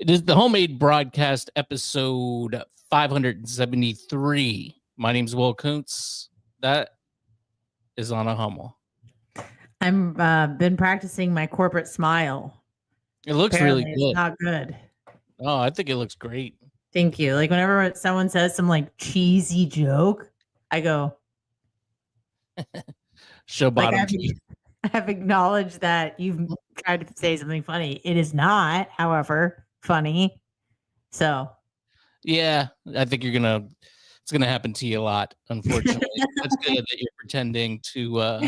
It is the Homemade Broadcast episode 573. My name's Will Kuncz. That is Anna Hummel. I'm been practicing my corporate smile. It looks Apparently really good. It's not good. Oh, I think it looks great. Thank you. Like whenever someone says some like cheesy joke, I go, Show bottom. Like I've acknowledged that you've tried to say something funny. It is not, however, funny. So yeah, I think it's gonna happen to you a lot, unfortunately. That's good that you're pretending to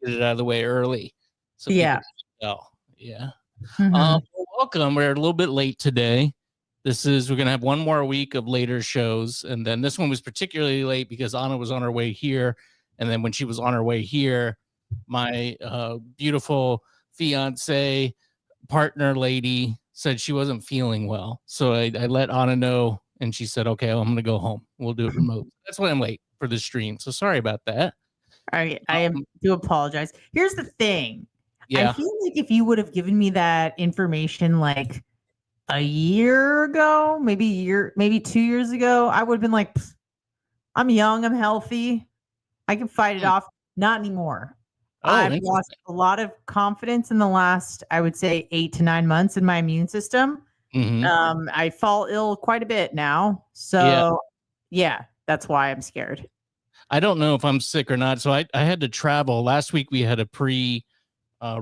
get it out of the way early. So yeah. Yeah. Mhm. Welcome. We're a little bit late today. We're gonna have one more week of later shows, and then this one was particularly late because Anna was on her way here, and then when she was on her way here, my beautiful fiance partner lady said she wasn't feeling well, so I let Anna know, and she said, "Okay, I'm gonna go home. We'll do it remote." That's why I'm late for the stream. So sorry about that. I do apologize. Here's the thing. Yeah. I feel like if you would have given me that information like a year ago, maybe 2 years ago, I would have been like, I'm young, I'm healthy, I can fight it off. Not anymore. I've lost a lot of confidence in the last, I would say, 8 to 9 months in my immune system. Mm-hmm. I fall ill quite a bit now. So yeah, that's why I'm scared. I don't know if I'm sick or not. So I had to travel. Last week we had a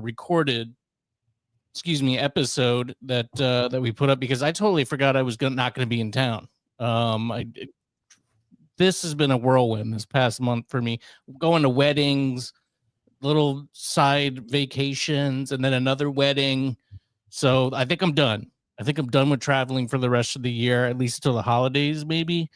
recorded episode that we put up because I totally forgot I was not going to be in town. This has been a whirlwind this past month for me, going to weddings, little side vacations, and then another wedding. So I think I'm done. I think I'm done with traveling for the rest of the year, at least till the holidays, maybe.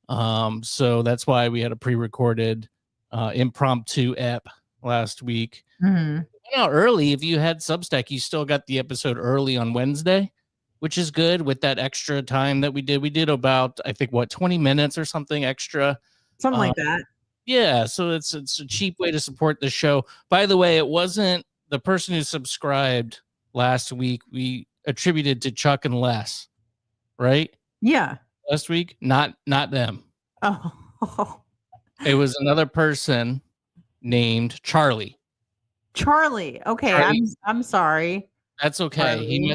So that's why we had a pre-recorded impromptu ep last week. Mm-hmm. Now, early, if you had Substack, you still got the episode early on Wednesday, which is good with that extra time that we did. We did about, I think, 20 minutes or something extra. Something like that. Yeah, so it's a cheap way to support the show. By the way, it wasn't the person who subscribed last week. We attributed to Chuck and Les, right? Yeah. Last week, not them. Oh. It was another person named Charlie. Charlie. Okay, Charlie. I'm sorry. That's okay. He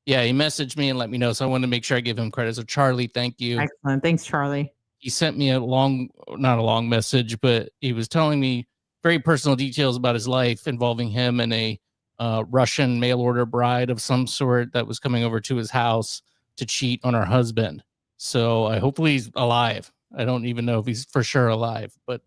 messaged me and let me know. So I wanted to make sure I give him credit. So Charlie, thank you. Excellent. Thanks, Charlie. He sent me not a long message, but he was telling me very personal details about his life involving him and a Russian mail order bride of some sort that was coming over to his house to cheat on her husband. So hopefully he's alive. I don't even know if he's for sure alive, but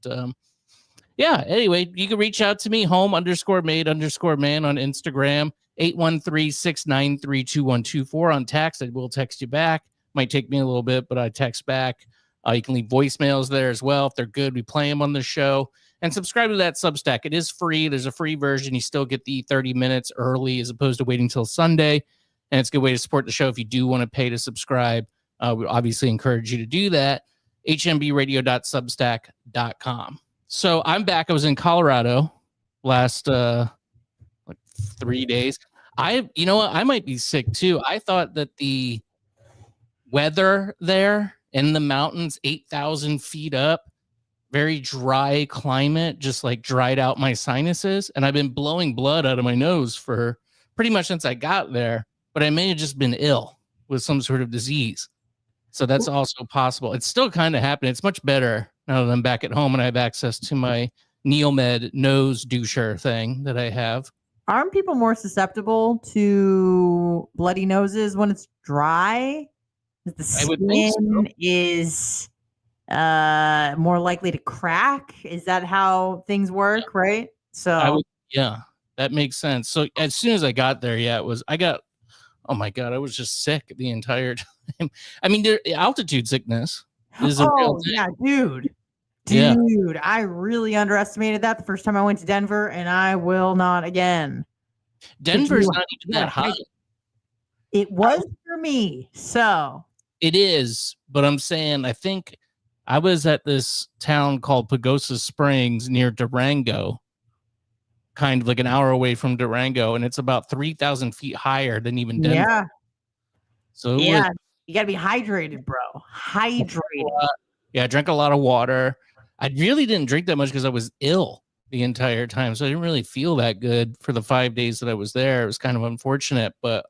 yeah, anyway, you can reach out to me, home_made_man on Instagram, 813-693-2124 on text. I will text you back. Might take me a little bit, but I text back. You can leave voicemails there as well. If they're good, we play them on the show. And subscribe to that Substack. It is free. There's a free version. You still get the 30 minutes early as opposed to waiting till Sunday. And it's a good way to support the show if you do want to pay to subscribe. We obviously encourage you to do that. HMBradio.substack.com. So I'm back. I was in Colorado last 3 days. You know what? I might be sick too. I thought that the weather there in the mountains, 8,000 feet up, very dry climate, just like dried out my sinuses. And I've been blowing blood out of my nose for pretty much since I got there. But I may have just been ill with some sort of disease. So that's also possible. It's still kind of happening. It's much better now that I'm back at home and I have access to my Neomed nose doucher thing that I have. Aren't people more susceptible to bloody noses when it's dry? The skin is more likely to crack. Is that how things work, right? So that makes sense. So as soon as I got there, oh my God, I was just sick the entire time. I mean, altitude sickness is a real thing. Yeah, dude. Dude, I really underestimated that the first time I went to Denver, and I will not again. Denver's not even that hot. It was for me, so. It is, but I'm saying, I think I was at this town called Pagosa Springs near Durango, kind of like an hour away from Durango, and it's about 3,000 feet higher than even Denver. Yeah. So it was, Yeah, you got to be hydrated, bro. Hydrated. yeah, I drank a lot of water. I really didn't drink that much because I was ill the entire time. So I didn't really feel that good for the 5 days that I was there. It was kind of unfortunate, but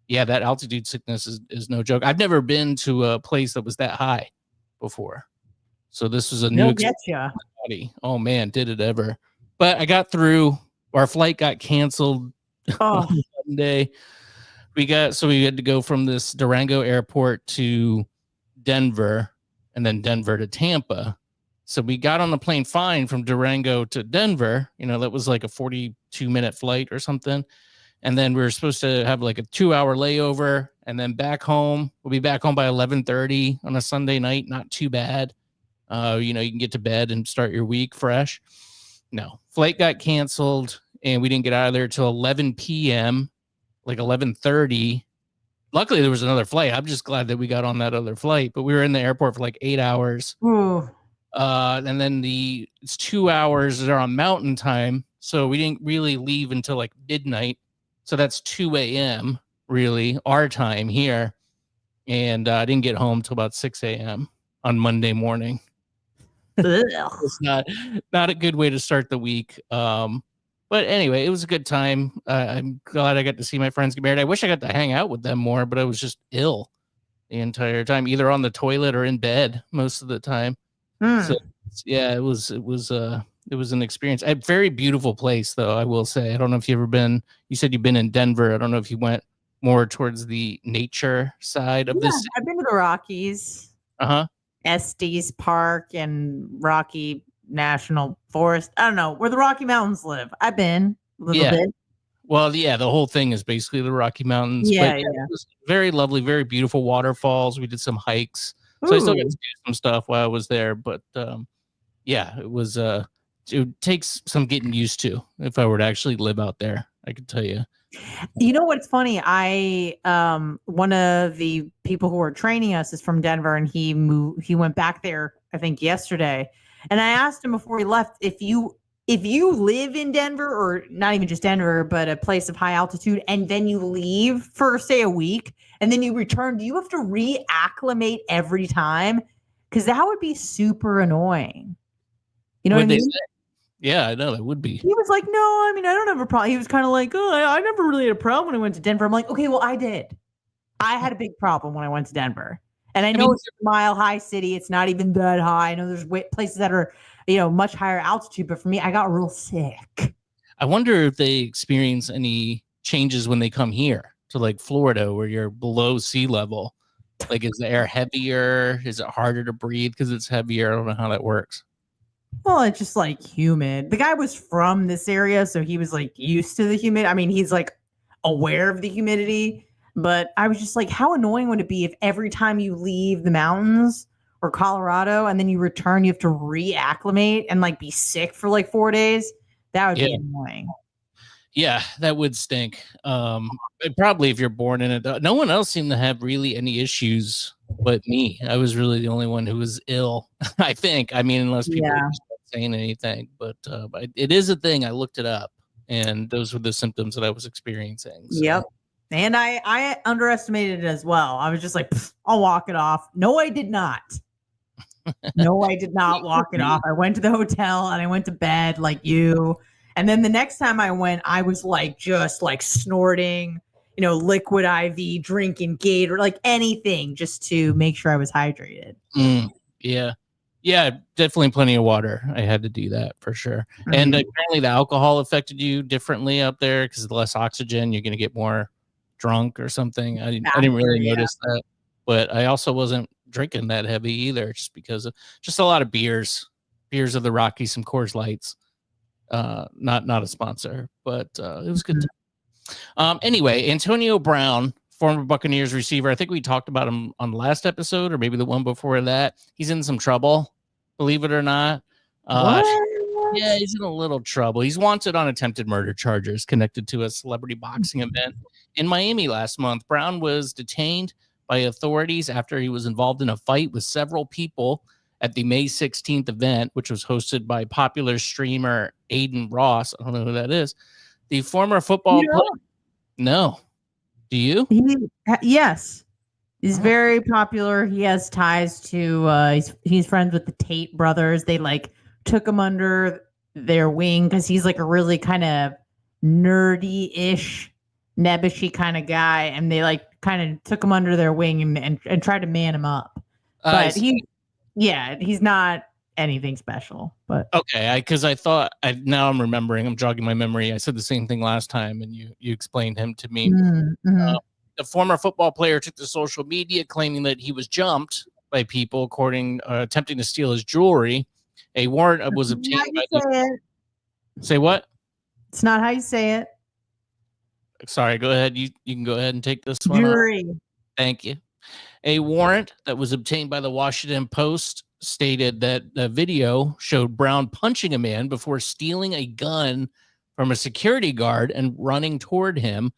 yeah, that altitude sickness is no joke. I've never been to a place that was that high before. So this was a new They'll experience get you. for my body. Oh man, did it ever. But I got through. Our flight got canceled Oh, on Monday. We had to go from this Durango airport to Denver and then Denver to Tampa. So we got on the plane fine from Durango to Denver. That was like a 42-minute flight or something. And then we were supposed to have like a 2-hour layover and then back home. We'll be back home by 11:30 on a Sunday night. Not too bad. You can get to bed and start your week fresh. No, flight got canceled and we didn't get out of there till 11 p.m., like 11:30. Luckily, there was another flight. I'm just glad that we got on that other flight, but we were in the airport for like 8 hours. ooh. And then it's 2 hours that are on mountain time. So we didn't really leave until like midnight. So that's 2 a.m. really our time here. And I didn't get home till about 6 a.m. on Monday morning. It's not a good way to start the week. But anyway, it was a good time. I'm glad I got to see my friends get married. I wish I got to hang out with them more, but I was just ill the entire time, either on the toilet or in bed most of the time. So yeah, it was an experience. A very beautiful place, though, I will say. I don't know if you've ever been. You said you've been in Denver. I don't know if you went more towards the nature side of this. I've been to the Rockies. Estes Park and Rocky National Forest. I don't know where the Rocky Mountains live. I've been a little bit. Well, yeah, the whole thing is basically the Rocky Mountains. Yeah, It was very lovely, very beautiful waterfalls. We did some hikes. So I still got to do some stuff while I was there. But yeah, it was it takes some getting used to if I were to actually live out there, I could tell you. You know what's funny? I one of the people who were training us is from Denver, and he went back there, I think, yesterday. And I asked him before he left, if you live in Denver, or not even just Denver, but a place of high altitude, and then you leave for, say, a week, and then you return, do you have to reacclimate every time? Because that would be super annoying. You know what I mean? Yeah, I know that would be. He was like, no, I mean, I don't have a problem. He was kind of like, oh, I never really had a problem when I went to Denver. I'm like, okay, well, I did. I had a big problem when I went to Denver. And I know it's a mile-high city. It's not even that high. I know there's places that are, much higher altitude. But for me, I got real sick. I wonder if they experience any changes when they come here to like Florida, where you're below sea level. Like, is the air heavier? Is it harder to breathe because it's heavier? I don't know how that works. Well, it's just like humid. The guy was from this area, so he was like used to the humid. I mean, he's like aware of the humidity, but I was just like, how annoying would it be if every time you leave the mountains or Colorado and then you return, you have to reacclimate and like be sick for like 4 days? That would be annoying. Yeah, that would stink. Probably if you're born in it. No one else seemed to have really any issues but me. I was really the only one who was ill, I think. I mean, unless people are saying anything. But it is a thing. I looked it up, and those were the symptoms that I was experiencing. So. Yep. And I underestimated it as well. I was just like, I'll walk it off. No, I did not. No, I did not walk it off. I went to the hotel and I went to bed like you. And then the next time I went, I was like, just like snorting, liquid IV, drinking Gator, like anything just to make sure I was hydrated. Yeah. Yeah, definitely plenty of water. I had to do that for sure. Mm-hmm. And apparently the alcohol affected you differently up there because of less oxygen. You're going to get more drunk or something. I didn't really notice that. But I also wasn't drinking that heavy either, just because of just a lot of beers of the Rockies, some Coors Lights. Not a sponsor, but it was good. Anyway, Antonio Brown, former Buccaneers receiver. I think we talked about him on the last episode, or maybe the one before that. He's in some trouble, believe it or not. Yeah, he's in a little trouble. He's wanted on attempted murder charges connected to a celebrity boxing event in Miami last month. Brown was detained by authorities after he was involved in a fight with several people at the May 16th event, which was hosted by popular streamer Aiden Ross. I don't know who that is. The former football player. No. Do you? Yes. He's very popular. He has ties to he's friends with the Tate brothers. They like took him under their wing because he's like a really kind of nerdy-ish, nebbishy kind of guy, and they like kind of took him under their wing and tried to man him up. But he's not anything special. But okay, because I thought now I'm remembering. I'm jogging my memory. I said the same thing last time, and you explained him to me. The former football player took to social media claiming that he was jumped by people attempting to steal his jewelry. A warrant was obtained by Say what? It's not how you say it. Sorry, go ahead. You can go ahead and take this one. Jury. Thank you. A warrant that was obtained by the Washington Post stated that the video showed Brown punching a man before stealing a gun from a security guard and running toward him.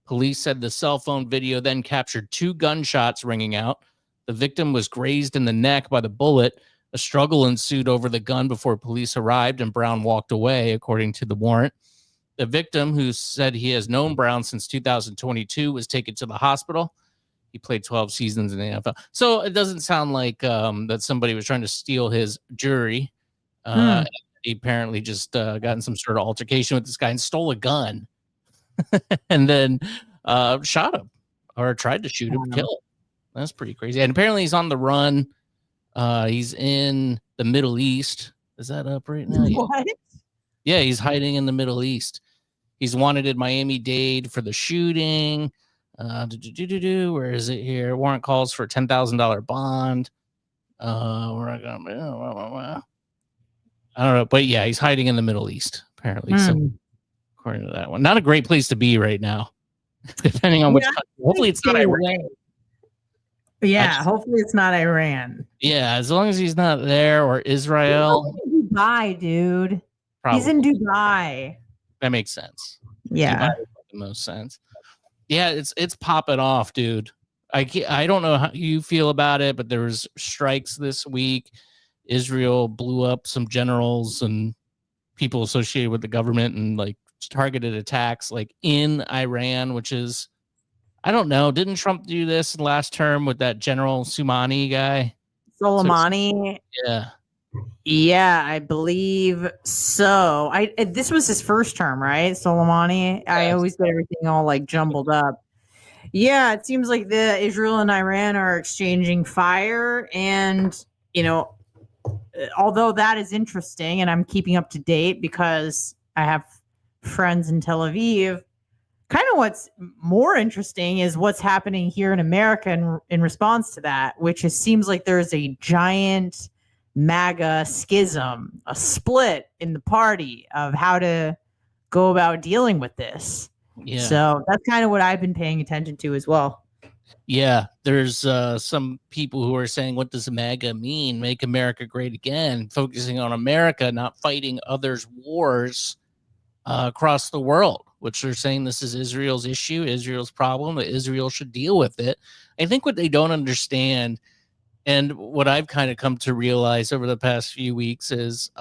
Police said the cell phone video then captured 2 gunshots ringing out. The victim was grazed in the neck by the bullet. A struggle ensued over the gun before police arrived, and Brown walked away, according to the warrant. The victim, who said he has known Brown since 2022, was taken to the hospital. He played 12 seasons in the NFL. So it doesn't sound like that somebody was trying to steal his jury. He apparently just got in some sort of altercation with this guy and stole a gun. And then shot him or tried to shoot him, kill him. That's pretty crazy. And apparently he's on the run. He's in the Middle East. Is that up right now? What? Yeah, he's hiding in the Middle East. He's wanted in Miami-Dade for the shooting. Where is it here? Warrant calls for $10,000 bond. I don't know, but yeah, he's hiding in the Middle East apparently. So according to that one, not a great place to be right now. Depending on which country. Hopefully it's not Iran. Yeah, hopefully it's not Iran. Yeah, as long as he's not there or Israel. He's in Dubai, dude. Probably. He's in Dubai. That makes sense. Yeah, Dubai makes the most sense. Yeah, it's popping off, dude. I don't know how you feel about it, but there was strikes this week. Israel blew up some generals and people associated with the government and like targeted attacks like in Iran, which is, I don't know. Didn't Trump do this last term with that General Soleimani guy? Soleimani. Yeah. Yeah, I believe so. This was his first term, right? Soleimani. Yeah. I always get everything all like jumbled up. Yeah, it seems like the Israel and Iran are exchanging fire, and although that is interesting, and I'm keeping up to date because I have friends in Tel Aviv. Kind of what's more interesting is what's happening here in America in response to that, which seems like there's a giant MAGA schism, a split in the party of how to go about dealing with this. Yeah. So that's kind of what I've been paying attention to as well. Yeah, there's some people who are saying, what does MAGA mean? Make America great again, focusing on America, not fighting others' wars across the world, which they're saying this is Israel's issue, Israel's problem, that Israel should deal with it. I think what they don't understand, and what I've kind of come to realize over the past few weeks is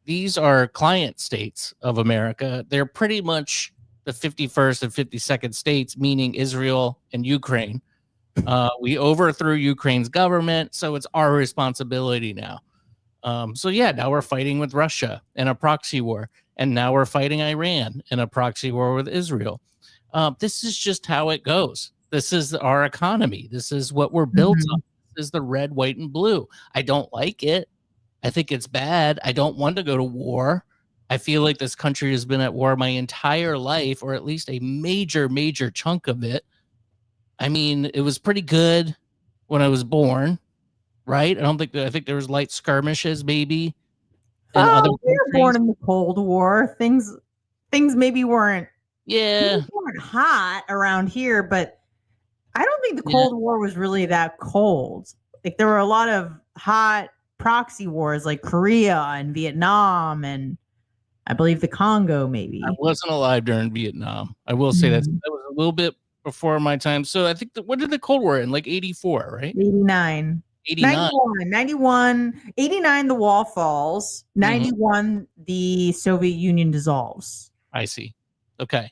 these are client states of America. They're pretty much the 51st and 52nd states, meaning Israel and Ukraine. We overthrew Ukraine's government, so it's our responsibility now. So yeah, now we're fighting with Russia in a proxy war, and now we're fighting Iran in a proxy war with Israel. This is just how it goes. This is our economy. This is what we're built on. This is the red, white, and blue. I don't like it. I think it's bad. I don't want to go to war. I feel like this country has been at war my entire life, or at least a major, major chunk of it. I mean, it was pretty good when I was born, right? I think there was light skirmishes, maybe. We were born in the Cold War. Things maybe weren't hot around here, but I don't think the Cold War was really that cold. Like there were a lot of hot proxy wars like Korea and Vietnam and I believe the Congo, maybe. I wasn't alive during Vietnam. I will say that was a little bit before my time. So I think what did the Cold War end? Like 84, right? 89. 91, 89, the wall falls. 91, the Soviet Union dissolves. I see. Okay.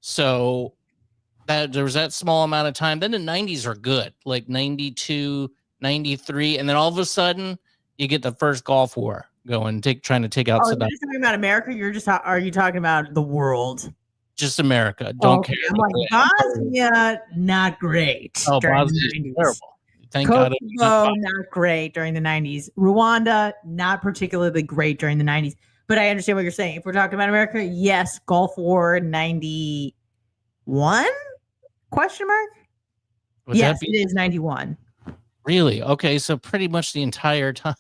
So that there was that small amount of time. Then the 90s are good, like 92, 93. And then all of a sudden you get the first Gulf War going, trying to take out Oh, Saddam. you're just talking about America? Are you talking about the world? Just America. Don't care. I'm like, Bosnia, not great. Oh, Bosnia is terrible. Thank God. Kosovo, not great during the 90s. Rwanda, not particularly great during the 90s. But I understand what you're saying. If we're talking about America, yes, Gulf War 91? Question mark? Yes, it is 91. Really? Okay, so pretty much the entire time.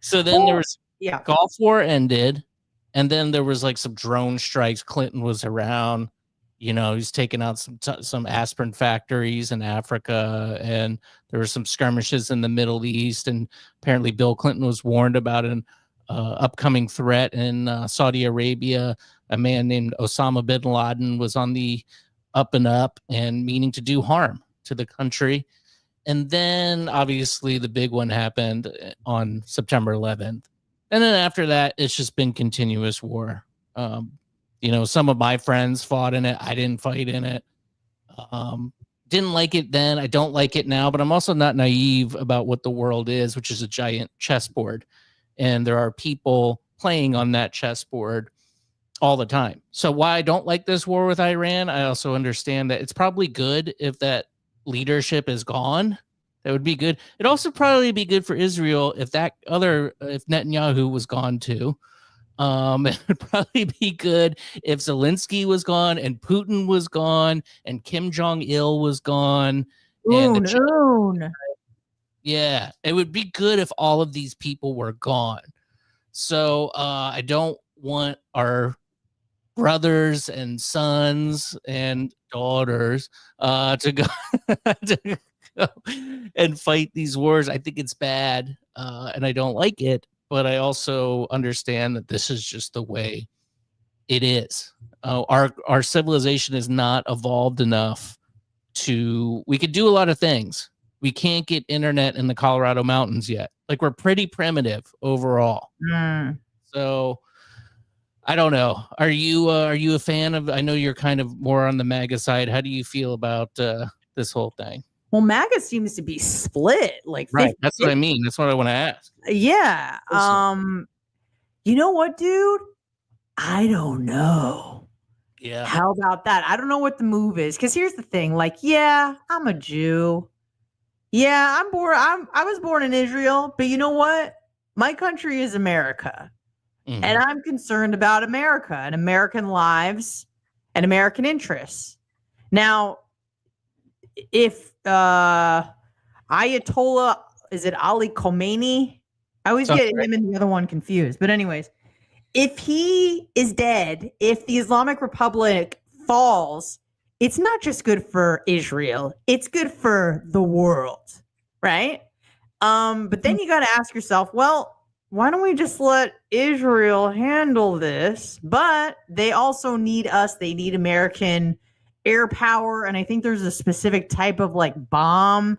So then there was Gulf War ended, and then there was like some drone strikes. Clinton was around, he's taking out some aspirin factories in Africa, and there were some skirmishes in the Middle East, and apparently Bill Clinton was warned about an upcoming threat in Saudi Arabia. A man named Osama bin Laden was on the up and up and meaning to do harm to the country. And then obviously the big one happened on September 11th. And then after that, it's just been continuous war. Some of my friends fought in it. I didn't fight in it. Didn't like it then. I don't like it now, but I'm also not naive about what the world is, which is a giant chessboard. And there are people playing on that chessboard all the time. So why I don't like this war with Iran, I also understand that it's probably good if that leadership is gone. That would be good. It'd also probably be good for Israel if Netanyahu was gone too. It would probably be good if Zelensky was gone and Putin was gone and Kim Jong-il was gone. Yeah, it would be good if all of these people were gone. So I don't want our brothers and sons and daughters to go and fight these wars. I think it's bad, and I don't like it, but I also understand that this is just the way it is. Our civilization is not evolved enough we could do a lot of things. We can't get internet in the Colorado mountains yet. Like, we're pretty primitive overall. So I don't know. Are you a fan of, I know you're kind of more on the MAGA side. How do you feel about this whole thing? Well, MAGA seems to be split. Like, right. That's what I mean. That's what I want to ask. Yeah. You know what, dude? I don't know. Yeah. How about that? I don't know what the move is. Because here's the thing. Like, yeah, I'm a Jew. Yeah, I was born in Israel. But you know what? My country is America. Mm-hmm. And I'm concerned about America and American lives and American interests. Now, if Ayatollah, is it Ali Khomeini? I always get him and the other one confused. But anyways, if he is dead, if the Islamic Republic falls, it's not just good for Israel. It's good for the world, right? But then you got to ask yourself, well, why don't we just let Israel handle this? But they also need us. They need American air power. And I think there's a specific type of like bomb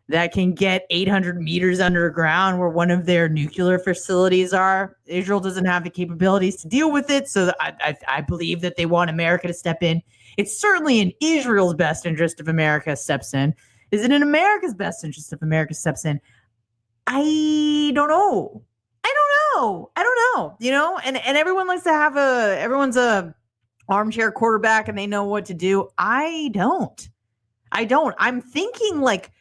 that can get 800 meters underground where one of their nuclear facilities are. Israel doesn't have the capabilities to deal with it. So I believe that they want America to step in. It's certainly in Israel's best interest if America steps in. Is it in America's best interest if America steps in? I don't know. And everyone likes to have everyone's a armchair quarterback and they know what to do. I don't. I'm thinking like,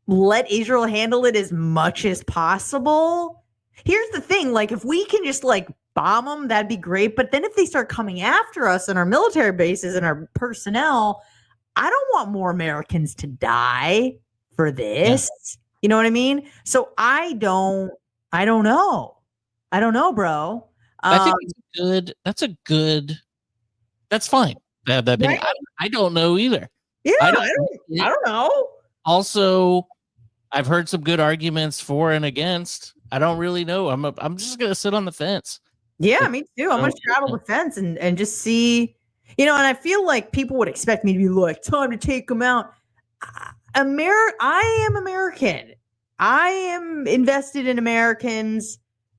let Israel handle it as much as possible. Here's the thing. Like, if we can just like bomb them, that'd be great. But then if they start coming after us and our military bases and our personnel, I don't want more Americans to die for this. Yeah. You know what I mean? So I don't know. I don't know, bro. I think it's good. That's fine. That right? I don't know either. Yeah, I don't know. Also, I've heard some good arguments for and against. I don't really know. I'm just gonna sit on the fence. Yeah, me too. I'm gonna straddle the fence and just see, and I feel like people would expect me to be like, time to take them out. I am American. I am invested in Americans'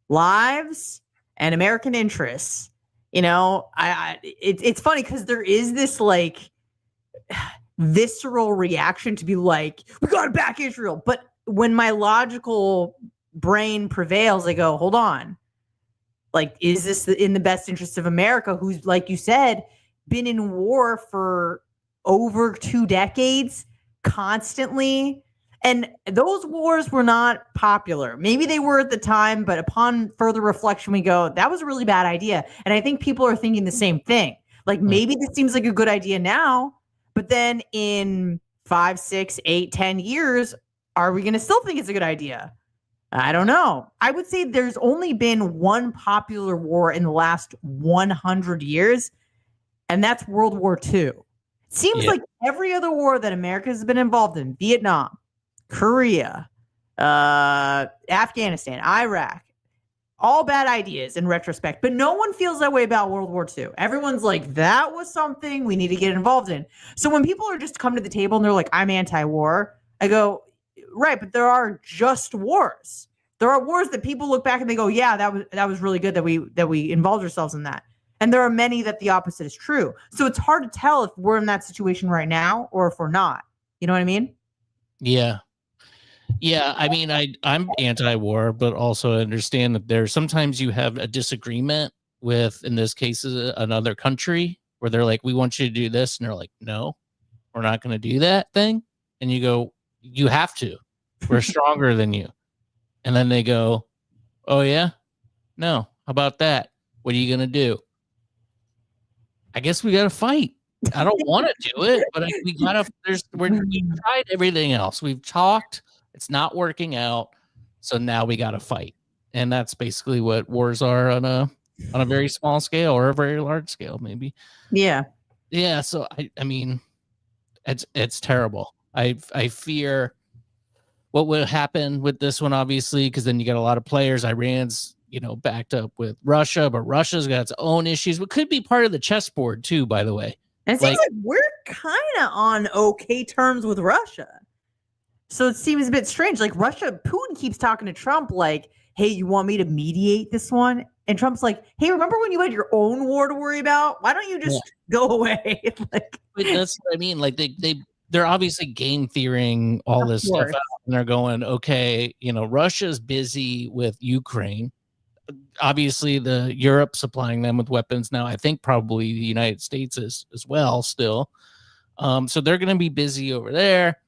lives and American interests. It's funny because there is this like visceral reaction to be like, we got to back Israel. But when my logical brain prevails, I go, hold on. Like, is this in the best interest of America, who's, like you said, been in war for over 2 decades constantly? And those wars were not popular. Maybe they were at the time, but upon further reflection, we go, that was a really bad idea. And I think people are thinking the same thing. Like, maybe this seems like a good idea now, but then in 5, 6, 8, 10 years, are we going to still think it's a good idea? I don't know. I would say there's only been one popular war in the last 100 years, and that's World War II. It seems like every other war that America has been involved in, Vietnam, Korea, Afghanistan, Iraq, all bad ideas in retrospect, but no one feels that way about World War II. Everyone's like, that was something we need to get involved in. So when people are just come to the table and they're like, I'm anti-war, I go, right, but there are just wars. There are wars that people look back and they go, yeah, that was really good that we involved ourselves in that. And there are many that the opposite is true. So it's hard to tell if we're in that situation right now or if we're not. You know what I mean? Yeah. Yeah, I mean, I'm anti-war, but also understand that there's sometimes you have a disagreement with, in this case, another country where they're like, we want you to do this. And they're like, no, we're not going to do that thing. And you go, you have to. We're stronger than you. And then they go, oh, yeah? No. How about that? What are you going to do? I guess we got to fight. I don't want to do it, but we got to. We've tried everything else. We've talked. It's not working out. So now we got to fight. And that's basically what wars are on a very small scale or a very large scale, maybe. Yeah. Yeah. So, I mean, it's terrible. I fear what will happen with this one, obviously, because then you got a lot of players. Iran's, backed up with Russia, but Russia's got its own issues, but could be part of the chessboard too, by the way. And it seems like we're kind of on okay terms with Russia. So it seems a bit strange. Like Putin keeps talking to Trump like, hey, you want me to mediate this one? And Trump's like, hey, remember when you had your own war to worry about? Why don't you just go away? But that's what I mean. Like they're obviously game theorying all this stuff out, and they're going, okay, Russia's busy with Ukraine. Obviously, the Europe supplying them with weapons now. I think probably the United States is as well still. So they're going to be busy over there.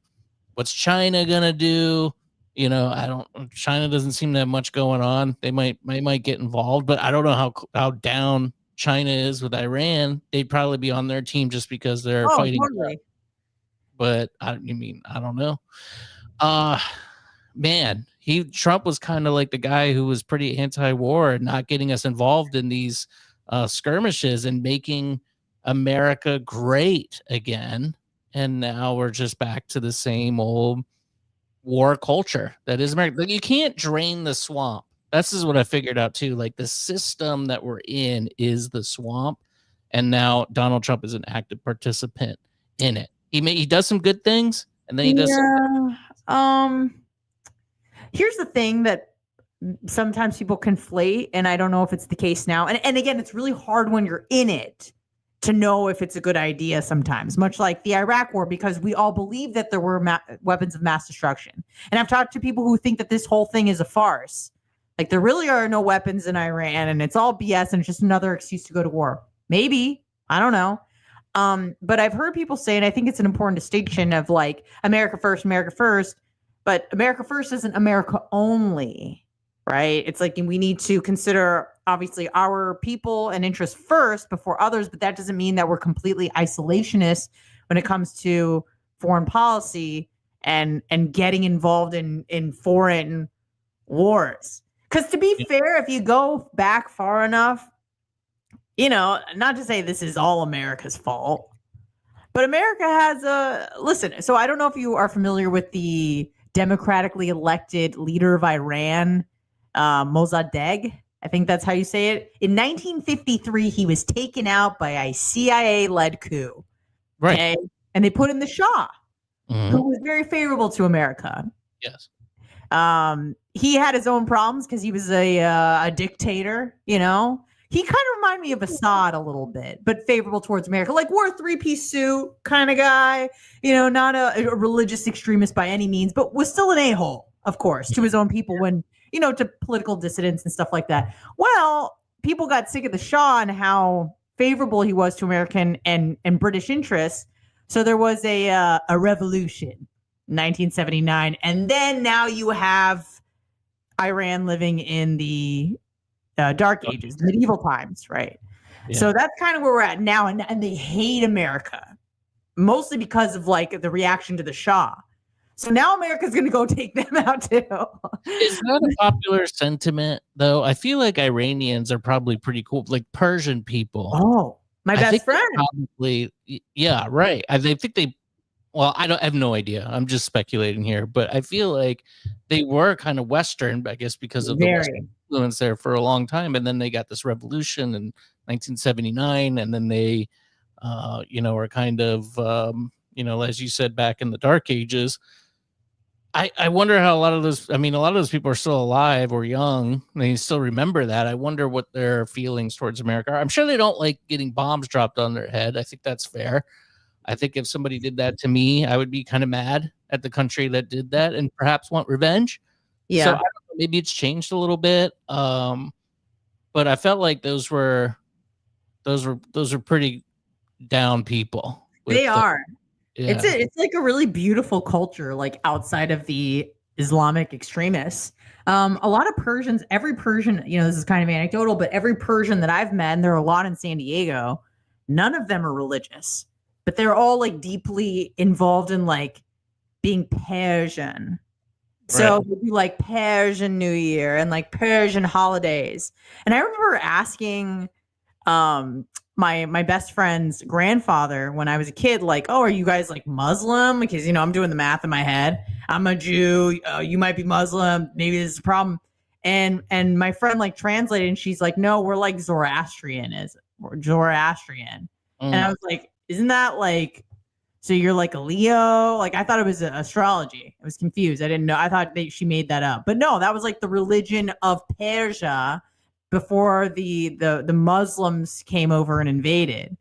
What's China going to do? China doesn't seem to have much going on. They might get involved, but I don't know how down China is with Iran. They'd probably be on their team just because they're fighting. Totally. But I don't know. Man, Trump was kind of like the guy who was pretty anti-war and not getting us involved in these skirmishes and making America great again. And now we're just back to the same old war culture that is America. Like, you can't drain the swamp. This is what I figured out too. Like, the system that we're in is the swamp, and now Donald Trump is an active participant in it. He does some good things, and then he does. Here's the thing that sometimes people conflate, and I don't know if it's the case now. And again, it's really hard when you're in it to know if it's a good idea sometimes, much like the Iraq war, because we all believe that there were weapons of mass destruction. And I've talked to people who think that this whole thing is a farce. Like, there really are no weapons in Iran, and it's all BS, and it's just another excuse to go to war. Maybe. I don't know. But I've heard people say, and I think it's an important distinction of like America first, but America first isn't America only, right? It's like we need to consider obviously our people and interests first before others, but that doesn't mean that we're completely isolationist when it comes to foreign policy and getting involved in foreign wars. Because to be fair, if you go back far enough, not to say this is all America's fault, but America has listen. So I don't know if you are familiar with the democratically elected leader of Iran, Mossadegh. I think that's how you say it. In 1953, he was taken out by a CIA-led coup. Right. Okay? And they put in the Shah, who was very favorable to America. Yes. He had his own problems because he was a dictator, he kind of reminded me of Assad a little bit, but favorable towards America. Like, wore a three-piece suit kind of guy, not a religious extremist by any means, but was still an a-hole, of course, to his own people when, to political dissidents and stuff like that. Well, people got sick of the Shah and how favorable he was to American and British interests. So there was a revolution, 1979. And then now you have Iran living in the Dark Ages, medieval times, right? Yeah. So that's kind of where we're at now, and they hate America, mostly because of like the reaction to the Shah. So now America's going to go take them out too. Is that a popular sentiment, though? I feel like Iranians are probably pretty cool, like Persian people. Oh, my best friend. Probably, yeah, right. I think they. Well, I have no idea. I'm just speculating here, but I feel like they were kind of Western, I guess, because of the Western influence there for a long time, and then they got this revolution in 1979, and then they, were kind of, as you said, back in the Dark Ages. I wonder how a lot of those people are still alive or young. They still remember that. I wonder what their feelings towards America are. I'm sure they don't like getting bombs dropped on their head. I think that's fair. I think if somebody did that to me, I would be kind of mad at the country that did that and perhaps want revenge. Yeah. So I don't know, maybe it's changed a little bit. But I felt like those were pretty down people. They are. Yeah. It's like a really beautiful culture, like outside of the Islamic extremists. A lot of Persians, every Persian, this is kind of anecdotal, but every Persian that I've met, and there are a lot in San Diego, none of them are religious, but they're all like deeply involved in like being Persian. So it'd be like Persian New Year and like Persian holidays. And I remember asking my best friend's grandfather when I was a kid, like, oh, are you guys like Muslim? Because, I'm doing the math in my head. I'm a Jew. You might be Muslim. Maybe this is a problem. And my friend like translated and she's like, no, we're like Zoroastrian. And I was like, isn't that like, so you're like a Leo? Like, I thought it was astrology. I was confused. I didn't know. I thought she made that up. But no, that was like the religion of Persia before the Muslims came over and invaded.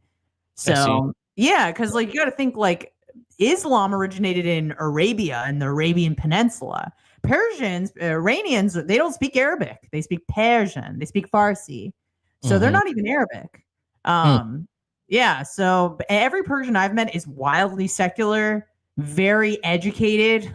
So yeah, because like you got to think like Islam originated in Arabia and the Arabian Peninsula. Persians, Iranians, they don't speak Arabic. They speak Persian. They speak Farsi. So they're not even Arabic. Yeah. So every Persian I've met is wildly secular, very educated.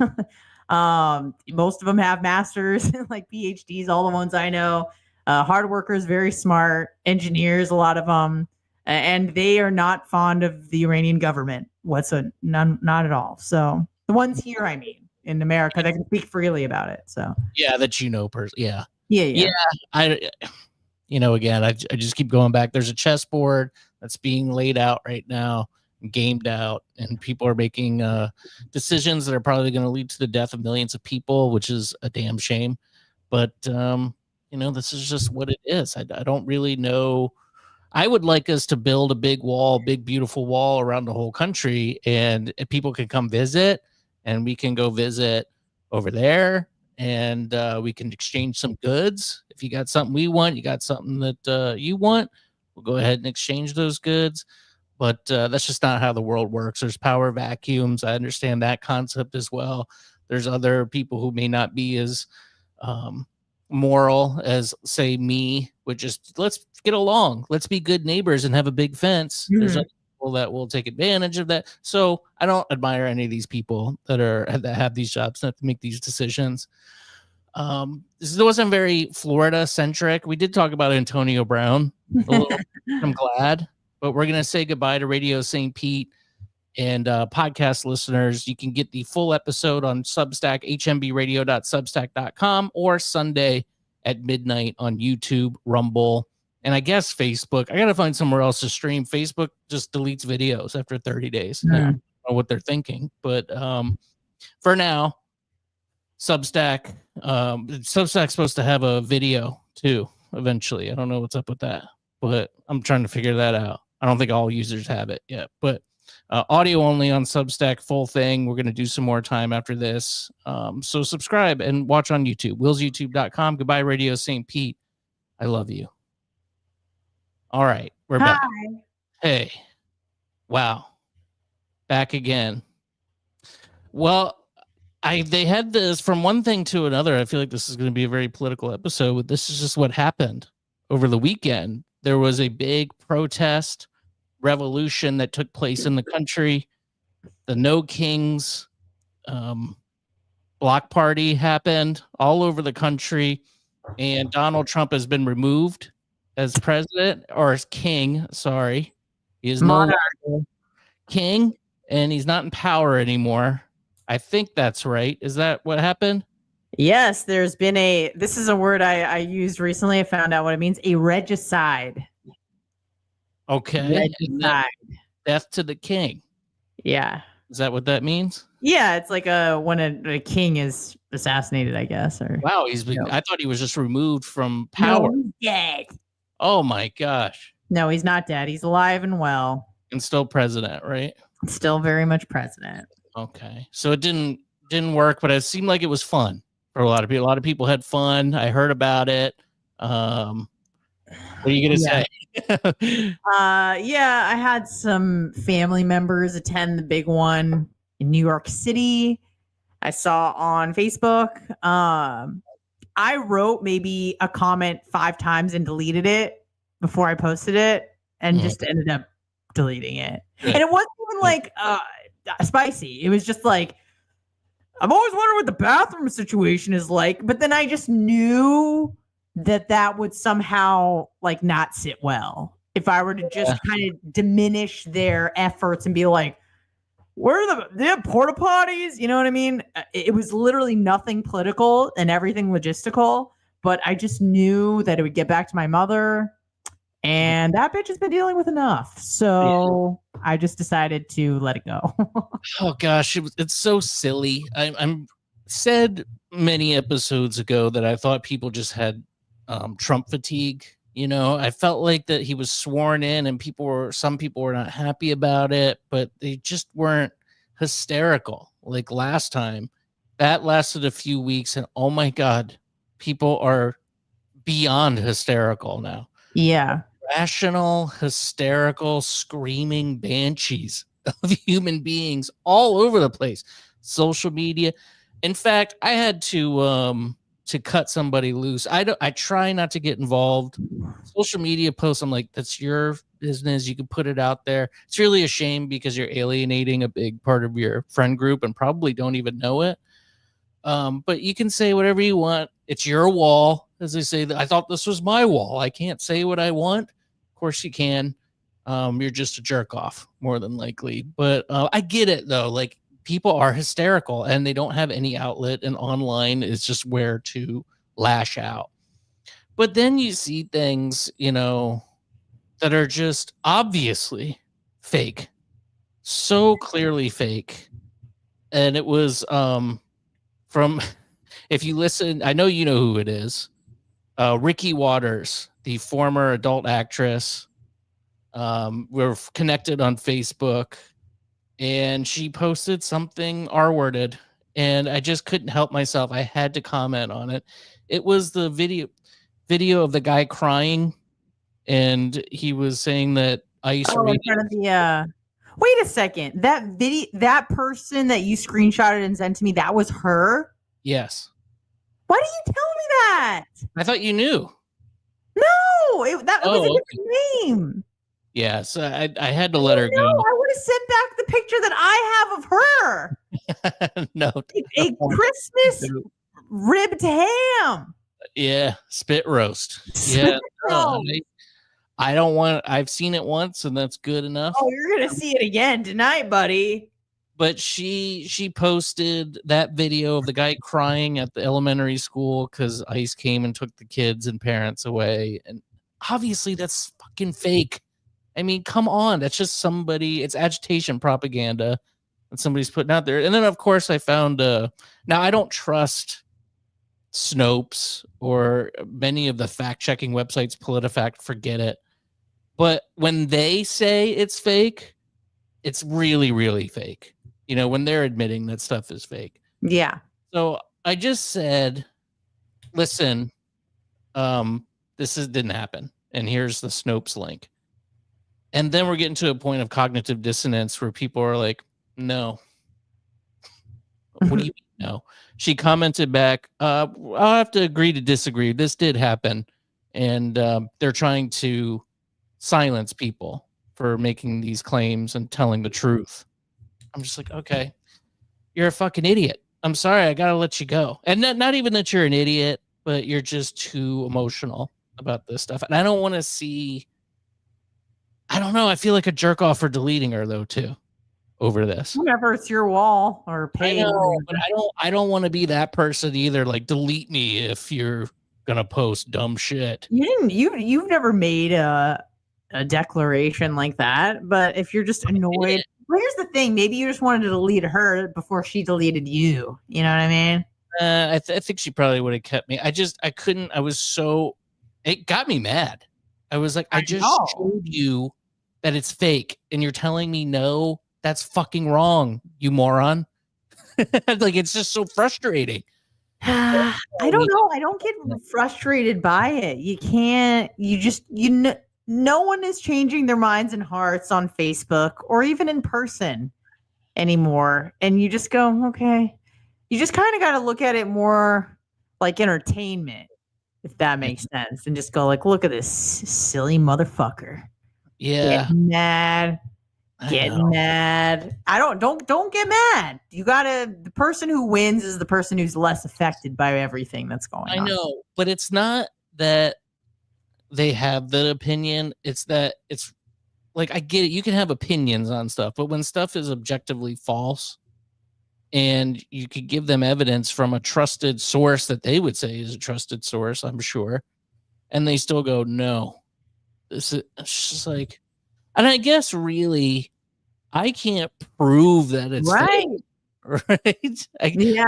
Most of them have masters, like PhDs, all the ones I know. Hard workers, very smart, engineers, a lot of them, and they are not fond of the Iranian government. Not at all. So the ones here, I mean, in America, that can speak freely about it. So yeah, that yeah. Again, I just keep going back. There's a chessboard that's being laid out right now, gamed out, and people are making decisions that are probably going to lead to the death of millions of people, which is a damn shame. But this is just what it is. I don't really know. I would like us to build a big beautiful wall around the whole country, and people can come visit, and we can go visit over there, and we can exchange some goods. If you got something we want, you got something that you want, we'll go ahead and exchange those goods. But that's just not how the world works. There's power vacuums. I understand that concept as well. There's other people who may not be as moral as, say, me, would just let's get along, let's be good neighbors and have a big fence. There's other people that will take advantage of that. So I don't admire any of these people that have these jobs, that make these decisions. This wasn't very Florida centric. We did talk about Antonio Brown a little. I'm glad, but we're gonna say goodbye to Radio St. Pete. And podcast listeners, you can get the full episode on Substack, hmbradio.substack.com, or Sunday at midnight on YouTube, Rumble, and I guess Facebook. I got to find somewhere else to stream. Facebook just deletes videos after 30 days. I don't know what they're thinking. But for now, Substack. Substack's supposed to have a video, too, eventually. I don't know what's up with that, but I'm trying to figure that out. I don't think all users have it yet, but audio only on Substack, full thing. We're going to do some more time after this. So subscribe and watch on YouTube, willsyoutube.com. Goodbye, Radio St. Pete. I love you. All right, we're Hi. back. Hey, wow, back again. Well, they had this from one thing to another. I feel like this is going to be a very political episode. This is just what happened over the weekend. There was a big protest revolution that took place in the country. The No Kings block party happened all over the country, and Donald Trump has been removed as president or as king. Sorry, he is no longer king, and he's not in power anymore. I think that's right. Is that what happened? Yes, there's been this is a word I used recently. I found out what it means. A regicide. Okay. Regicide. Death to the king. Yeah. Is that what that means? Yeah, it's like when a king is assassinated, I guess. Or wow, I thought he was just removed from power. No, he's dead. Oh my gosh. No, he's not dead. He's alive and well. And still president, right? Still very much president. Okay. So it didn't work, but it seemed like it was fun for a lot of people. A lot of people had fun. I heard about it. What are you gonna say? Yeah, I had some family members attend the big one in New York City. I saw on Facebook. I wrote maybe a comment 5 times and deleted it before I posted it, and just ended up deleting it. And it wasn't even like spicy. It was just like, I've always wondered what the bathroom situation is like, but then I just knew that would somehow like not sit well if I were to just kind of diminish their efforts and be like, where are they have porta potties? You know what I mean? It was literally nothing political and everything logistical, but I just knew that it would get back to my mother, and that bitch has been dealing with enough. So I just decided to let it go. Oh gosh, it's so silly. I'm said many episodes ago that I thought people just had Trump fatigue. You know, I felt like that he was sworn in and some people were not happy about it, but they just weren't hysterical like last time. That lasted a few weeks, and oh my God, people are beyond hysterical now. Yeah. Rational, hysterical, screaming banshees of human beings all over the place. Social media. In fact, I had to cut somebody loose. I try not to get involved. Social media posts, I'm like, that's your business. You can put it out there. It's really a shame because you're alienating a big part of your friend group and probably don't even know it. But you can say whatever you want. It's your wall. As they say, I thought this was my wall. I can't say what I want. Of course you can. You're just a jerk off, more than likely. But I get it, though. Like, people are hysterical and they don't have any outlet, and online is just where to lash out. But then you see things, you know, that are just obviously fake, so clearly fake. And it was from, if you listen, I know you know who it is, Ricky Waters, the former adult actress. We're connected on Facebook, and she posted something R-worded, and I just couldn't help myself. I had to comment on it. It was the video of the guy crying, and he was saying that ICE. Oh, in front of the. Wait a second. That video, that person that you screenshotted and sent to me, that was her? Yes. Why didn't you tell me that? I thought you knew. No, that was a different name. Yes, I had to let her go. I would have sent back the picture that I have of her. No. A Christmas ribbed ham. Yeah, spit roast. Yeah. I don't want, I've seen it once and that's good enough. Oh, you're going to see it again tonight, buddy. But she posted that video of the guy crying at the elementary school because ICE came and took the kids and parents away. And obviously that's fucking fake. I mean, come on. That's just somebody, it's agitation propaganda that somebody's putting out there. And then, of course, I found, now I don't trust Snopes or many of the fact-checking websites, PolitiFact, forget it. But when they say it's fake, it's really, really fake. You know, when they're admitting that stuff is fake. Yeah. So I just said, listen, didn't happen. and here's the Snopes link. And then we're getting to a point of cognitive dissonance where people are like, no. What do you mean no? She commented back, I'll have to agree to disagree. This did happen. And they're trying to silence people for making these claims and telling the truth. I'm just like, okay, you're a fucking idiot. I'm sorry, I gotta let you go. And not even that you're an idiot, but you're just too emotional about this stuff. And I don't want to see, I don't know, I feel like a jerk off for deleting her though too over this. Whenever it's your wall or page. I know, but I don't want to be that person either. Like, delete me if you're gonna post dumb shit. You've never made a declaration like that, but if you're just annoyed, well, here's the thing, maybe you just wanted to delete her before she deleted you. You know what I mean? I think she probably would have kept me. I couldn't. It got me mad. I was like, I just showed you that it's fake, and you're telling me no. That's fucking wrong, you moron. Like, it's just so frustrating. I don't know. I don't get frustrated by it. You can't. No one is changing their minds and hearts on Facebook or even in person anymore. And you just go, okay. You just kind of got to look at it more like entertainment, if that makes sense, and just go like, look at this silly motherfucker. Yeah. Getting mad. Don't get mad. The person who wins is the person who's less affected by everything that's going on. I know, but it's not that they have the opinion. It's that it's like, I get it. You can have opinions on stuff, but when stuff is objectively false and you could give them evidence from a trusted source that they would say is a trusted source, I'm sure, and they still go, no, it's just like, and I guess really, I can't prove that it's right. Fake, right? I can give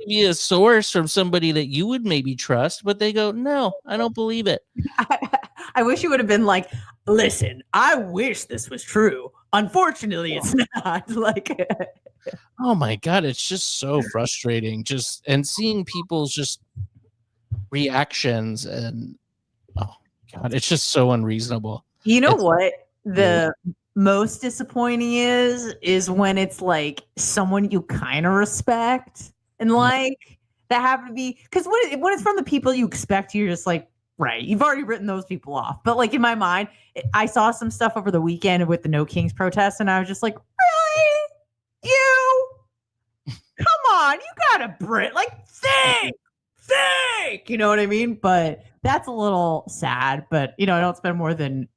you a source from somebody that you would maybe trust, but they go, no, I don't believe it. I wish you would have been like, listen, I wish this was true. Unfortunately, it's not. Like, oh my God, it's just so frustrating. And seeing people's just reactions, and oh God, it's just so unreasonable. You know what? The most disappointing is when it's like someone you kind of respect and like that happen to be, because when it's from the people you expect, you're just like, right, you've already written those people off. But like in my mind, I saw some stuff over the weekend with the No Kings protest, and I was just like, really? You? Come on, you got a Brit. Like, think. You know what I mean? But that's a little sad. But, I don't spend more than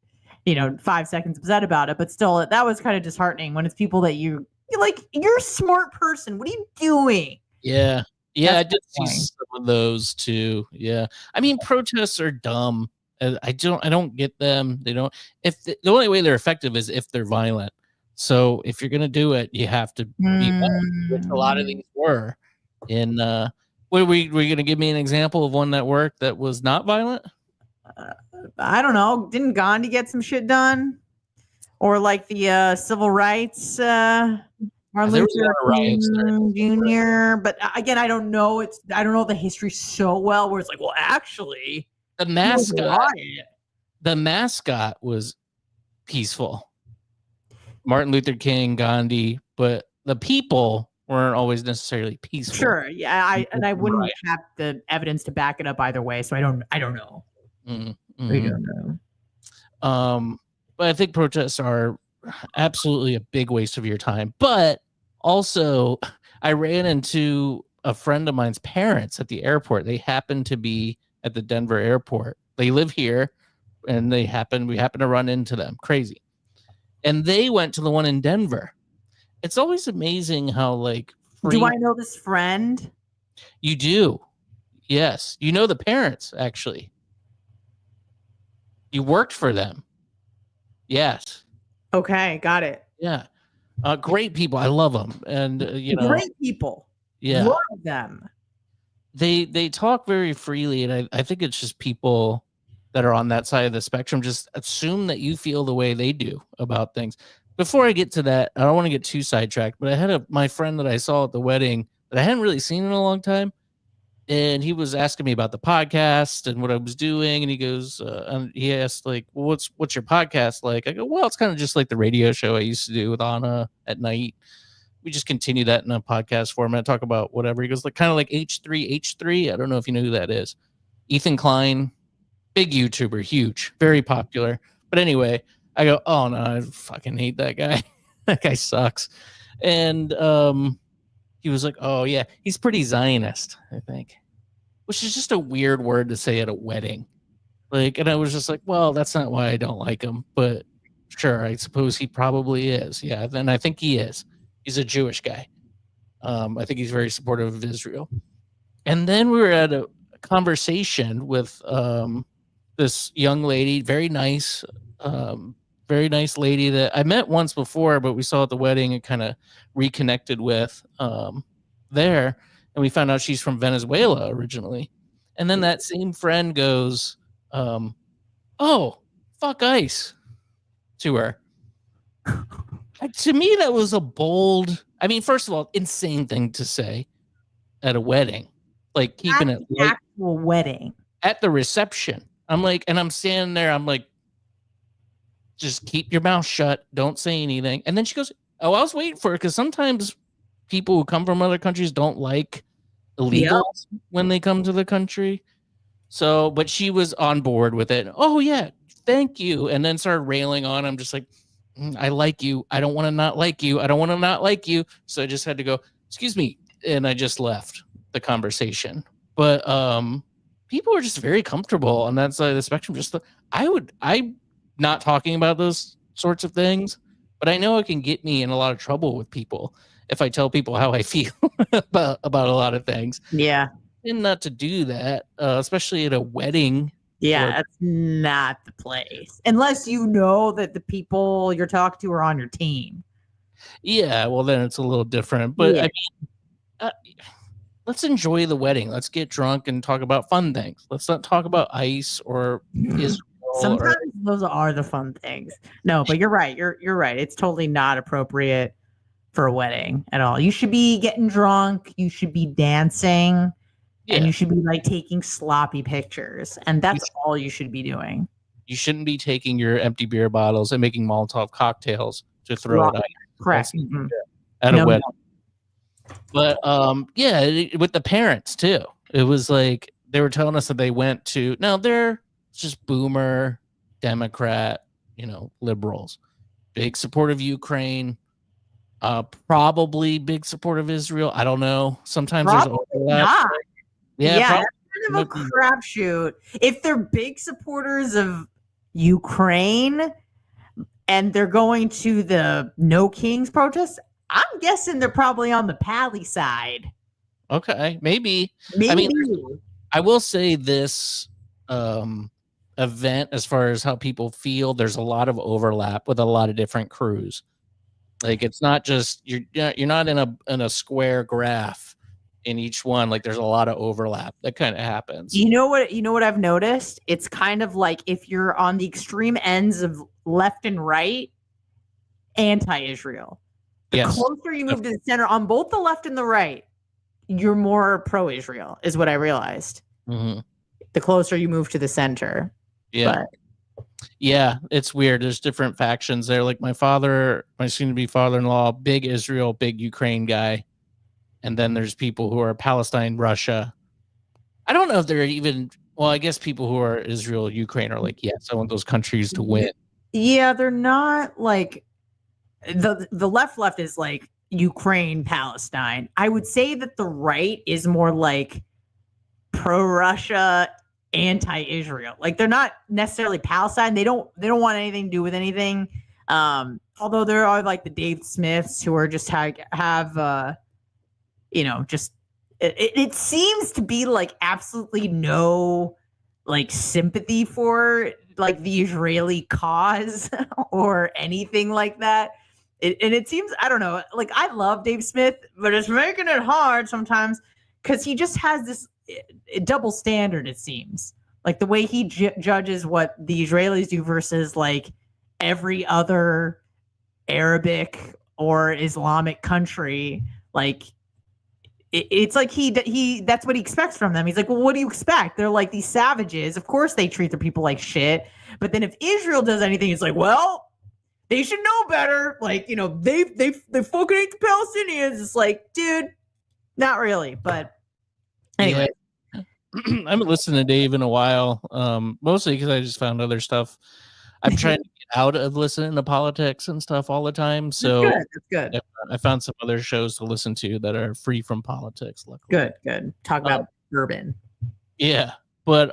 5 seconds upset about it, but still, that was kind of disheartening when it's people that you're like, you're a smart person. What are you doing? Yeah. I did see some of those too. Yeah. I mean, protests are dumb. I don't get them. They don't, the only way they're effective is if they're violent. So if you're going to do it, you have to be violent, which a lot of these were. And were you going to give me an example of one that worked that was not violent? I don't know. Didn't Gandhi get some shit done? Or like the civil rights, Martin Luther King Jr. But again, I don't know. I don't know the history so well. Where it's like, well, actually, the mascot was peaceful. Martin Luther King, Gandhi, but the people weren't always necessarily peaceful. Sure, yeah, I wouldn't have the evidence to back it up either way, so I don't know. Mm-hmm. We don't know. But I think protests are absolutely a big waste of your time. But also, I ran into a friend of mine's parents at the airport. They happened to be at the Denver airport. They live here, and we happened to run into them. Crazy. And they went to the one in Denver. It's always amazing how, like, do I know this friend? You do. Yes. You know the parents, actually. You worked for them. Yes. Okay, got it. Yeah. Great people. I love them. And, great people. Yeah. Love them. They talk very freely. And I think it's just people that are on that side of the spectrum just assume that you feel the way they do about things. Before I get to that, I don't want to get too sidetracked, but I had my friend that I saw at the wedding that I hadn't really seen in a long time. And he was asking me about the podcast and what I was doing. And he goes, and he asked like, well, what's your podcast like? I go, well, it's kind of just like the radio show I used to do with Anna at night. We just continue that in a podcast format, talk about whatever. He goes, like, kind of like H3H3. I don't know if you know who that is. Ethan Klein, big YouTuber, huge, very popular. But anyway, I go, oh no, I fucking hate that guy. That guy sucks. And he was like, oh yeah, he's pretty Zionist, I think, which is just a weird word to say at a wedding. Like, and I was just like, well, that's not why I don't like him, but sure, I suppose he probably is. Yeah, then I think he is. He's a Jewish guy. I think he's very supportive of Israel. And then we were at a conversation with this young lady, very nice lady that I met once before, but we saw at the wedding and kind of reconnected with there. And we found out she's from Venezuela originally. And then that same friend goes, oh, fuck ICE to her. To me, that was a bold, I mean, first of all, insane thing to say at a wedding, like keeping it light. Actual wedding. At the reception. I'm like, and I'm standing there, I'm like, just keep your mouth shut. Don't say anything. And then she goes, oh, I was waiting for it because sometimes people who come from other countries don't like illegals when they come to the country. So, but she was on board with it. Oh, yeah, thank you. And then started railing on. I'm just like, I like you. I don't want to not like you. I don't want to not like you. So I just had to go, excuse me. And I just left the conversation. But people are just very comfortable on that side of the spectrum. I'm not talking about those sorts of things, but I know it can get me in a lot of trouble with people if I tell people how I feel about a lot of things. Yeah. And not to do that, especially at a wedding. Yeah, that's not the place. Unless you know that the people you're talking to are on your team. Yeah, well, then it's a little different. But I mean, let's enjoy the wedding. Let's get drunk and talk about fun things. Let's not talk about ICE or Israel. Sometimes those are the fun things. No, but you're right. You're right. It's totally not appropriate for a wedding at all. You should be getting drunk. You should be dancing. Yeah. And you should be like taking sloppy pictures. And that's all you should be doing. You shouldn't be taking your empty beer bottles and making Molotov cocktails to throw it out. Correct. At a wedding. But with the parents too. It was like they were telling us that they went to, now they're just boomer Democrat, liberals. Big support of Ukraine. Probably big support of Israel. I don't know. Sometimes there's overlap. Yeah, that's kind of a crapshoot. If they're big supporters of Ukraine and they're going to the No Kings protest, I'm guessing they're probably on the Pally side. Okay, maybe. I mean, I will say this event, as far as how people feel, there's a lot of overlap with a lot of different crews. Like, it's not just you're not in a square graph in each one. Like, there's a lot of overlap that kind of happens. You know what I've noticed? It's kind of like if you're on the extreme ends of left and right, anti-Israel. The closer you move to the center, on both the left and the right, you're more pro-Israel, is what I realized. Mm-hmm. The closer you move to the center. Yeah. Yeah, it's weird. There's different factions there. Like my soon-to-be father-in-law, big Israel, big Ukraine guy. And then there's people who are Palestine, Russia. I don't know if they're even, well, I guess people who are Israel, Ukraine are like, yes, I want those countries to win. Yeah, they're not like, the left is like Ukraine, Palestine. I would say that the right is more like pro-Russia, anti-Israel. Like, they're not necessarily Palestine. They don't want anything to do with anything. Although there are like the Dave Smiths who are just have just it seems to be like absolutely no like sympathy for like the Israeli cause or anything like that. And it seems, I don't know, like I love Dave Smith, but it's making it hard sometimes because he just has this double standard, it seems. Like the way he judges what the Israelis do versus like every other Arabic or Islamic country, like it's like he that's what he expects from them. He's like, well, what do you expect? They're like these savages. Of course they treat their people like shit. But then if Israel does anything, it's like, well, they should know better. Like, you know, they fucking hate the Palestinians. It's like, dude, not really. But anyway. Yeah. I haven't listened to Dave in a while. Mostly because I just found other stuff. I'm trying to get out of listening to politics and stuff all the time. So that's good. I found some other shows to listen to that are free from politics. Luckily. Good. Talk about bourbon. Yeah. But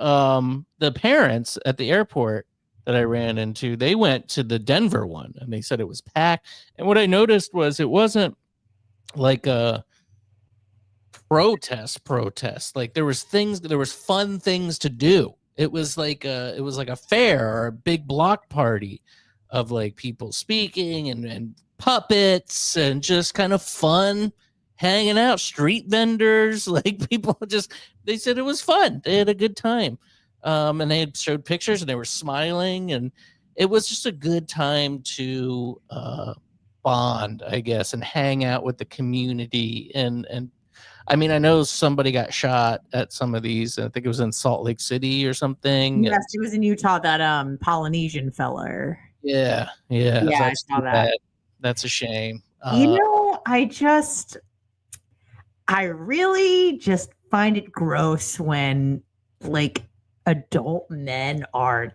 the parents at the airport that I ran into, they went to the Denver one and they said it was packed. And what I noticed was it wasn't like a protest. Like there was fun things to do. It was like a fair or a big block party of like people speaking and puppets and just kind of fun hanging out, street vendors, like people they said it was fun. They had a good time. And they had showed pictures and they were smiling and it was just a good time to bond, I guess, and hang out with the community and I mean, I know somebody got shot at some of these. I think it was in Salt Lake City or something. Yes, it was in Utah, that Polynesian fella. Yeah. I saw that. That's a shame. You know, I really just find it gross when like adult men are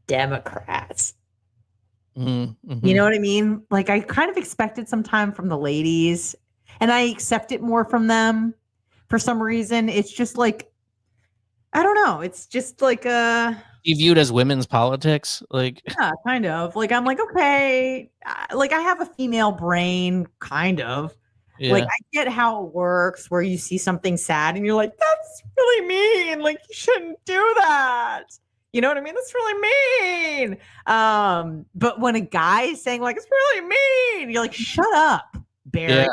Democrats. Mm-hmm. You know what I mean? Like I kind of expected some time from the ladies. And I accept it more from them for some reason. It's just like, I don't know. It's just like you view it as women's politics? Like, yeah, kind of. Like, I'm like, okay. Like, I have a female brain, kind of. Yeah. Like, I get how it works where you see something sad and you're like, that's really mean. Like, you shouldn't do that. You know what I mean? That's really mean. But when a guy is saying, like, it's really mean, you're like, shut up, Barry. Yeah.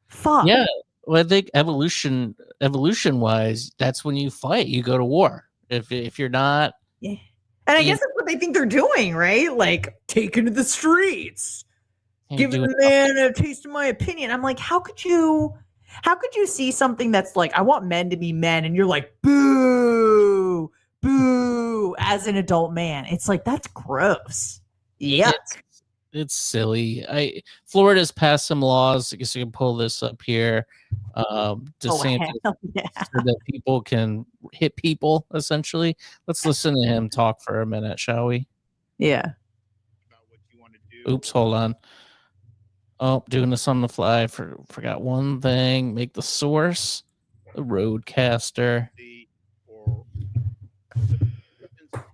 Fuck. Yeah. Well, I think evolution wise, that's when you fight. You go to war. If you're not. Yeah. And I guess that's what they think they're doing, right? Like taking to the streets, giving the man a taste of my opinion. I'm like, how could you see something that's like, I want men to be men, and you're like, boo, as an adult man? It's like, that's gross. Yeah. It's silly. Florida's passed some laws. I guess you can pull this up here. So that people can hit people, essentially. Let's listen to him talk for a minute, shall we? Yeah. About what you want to do. Oops, hold on. Oh, doing this on the fly. Forgot one thing. Make the source the roadcaster. But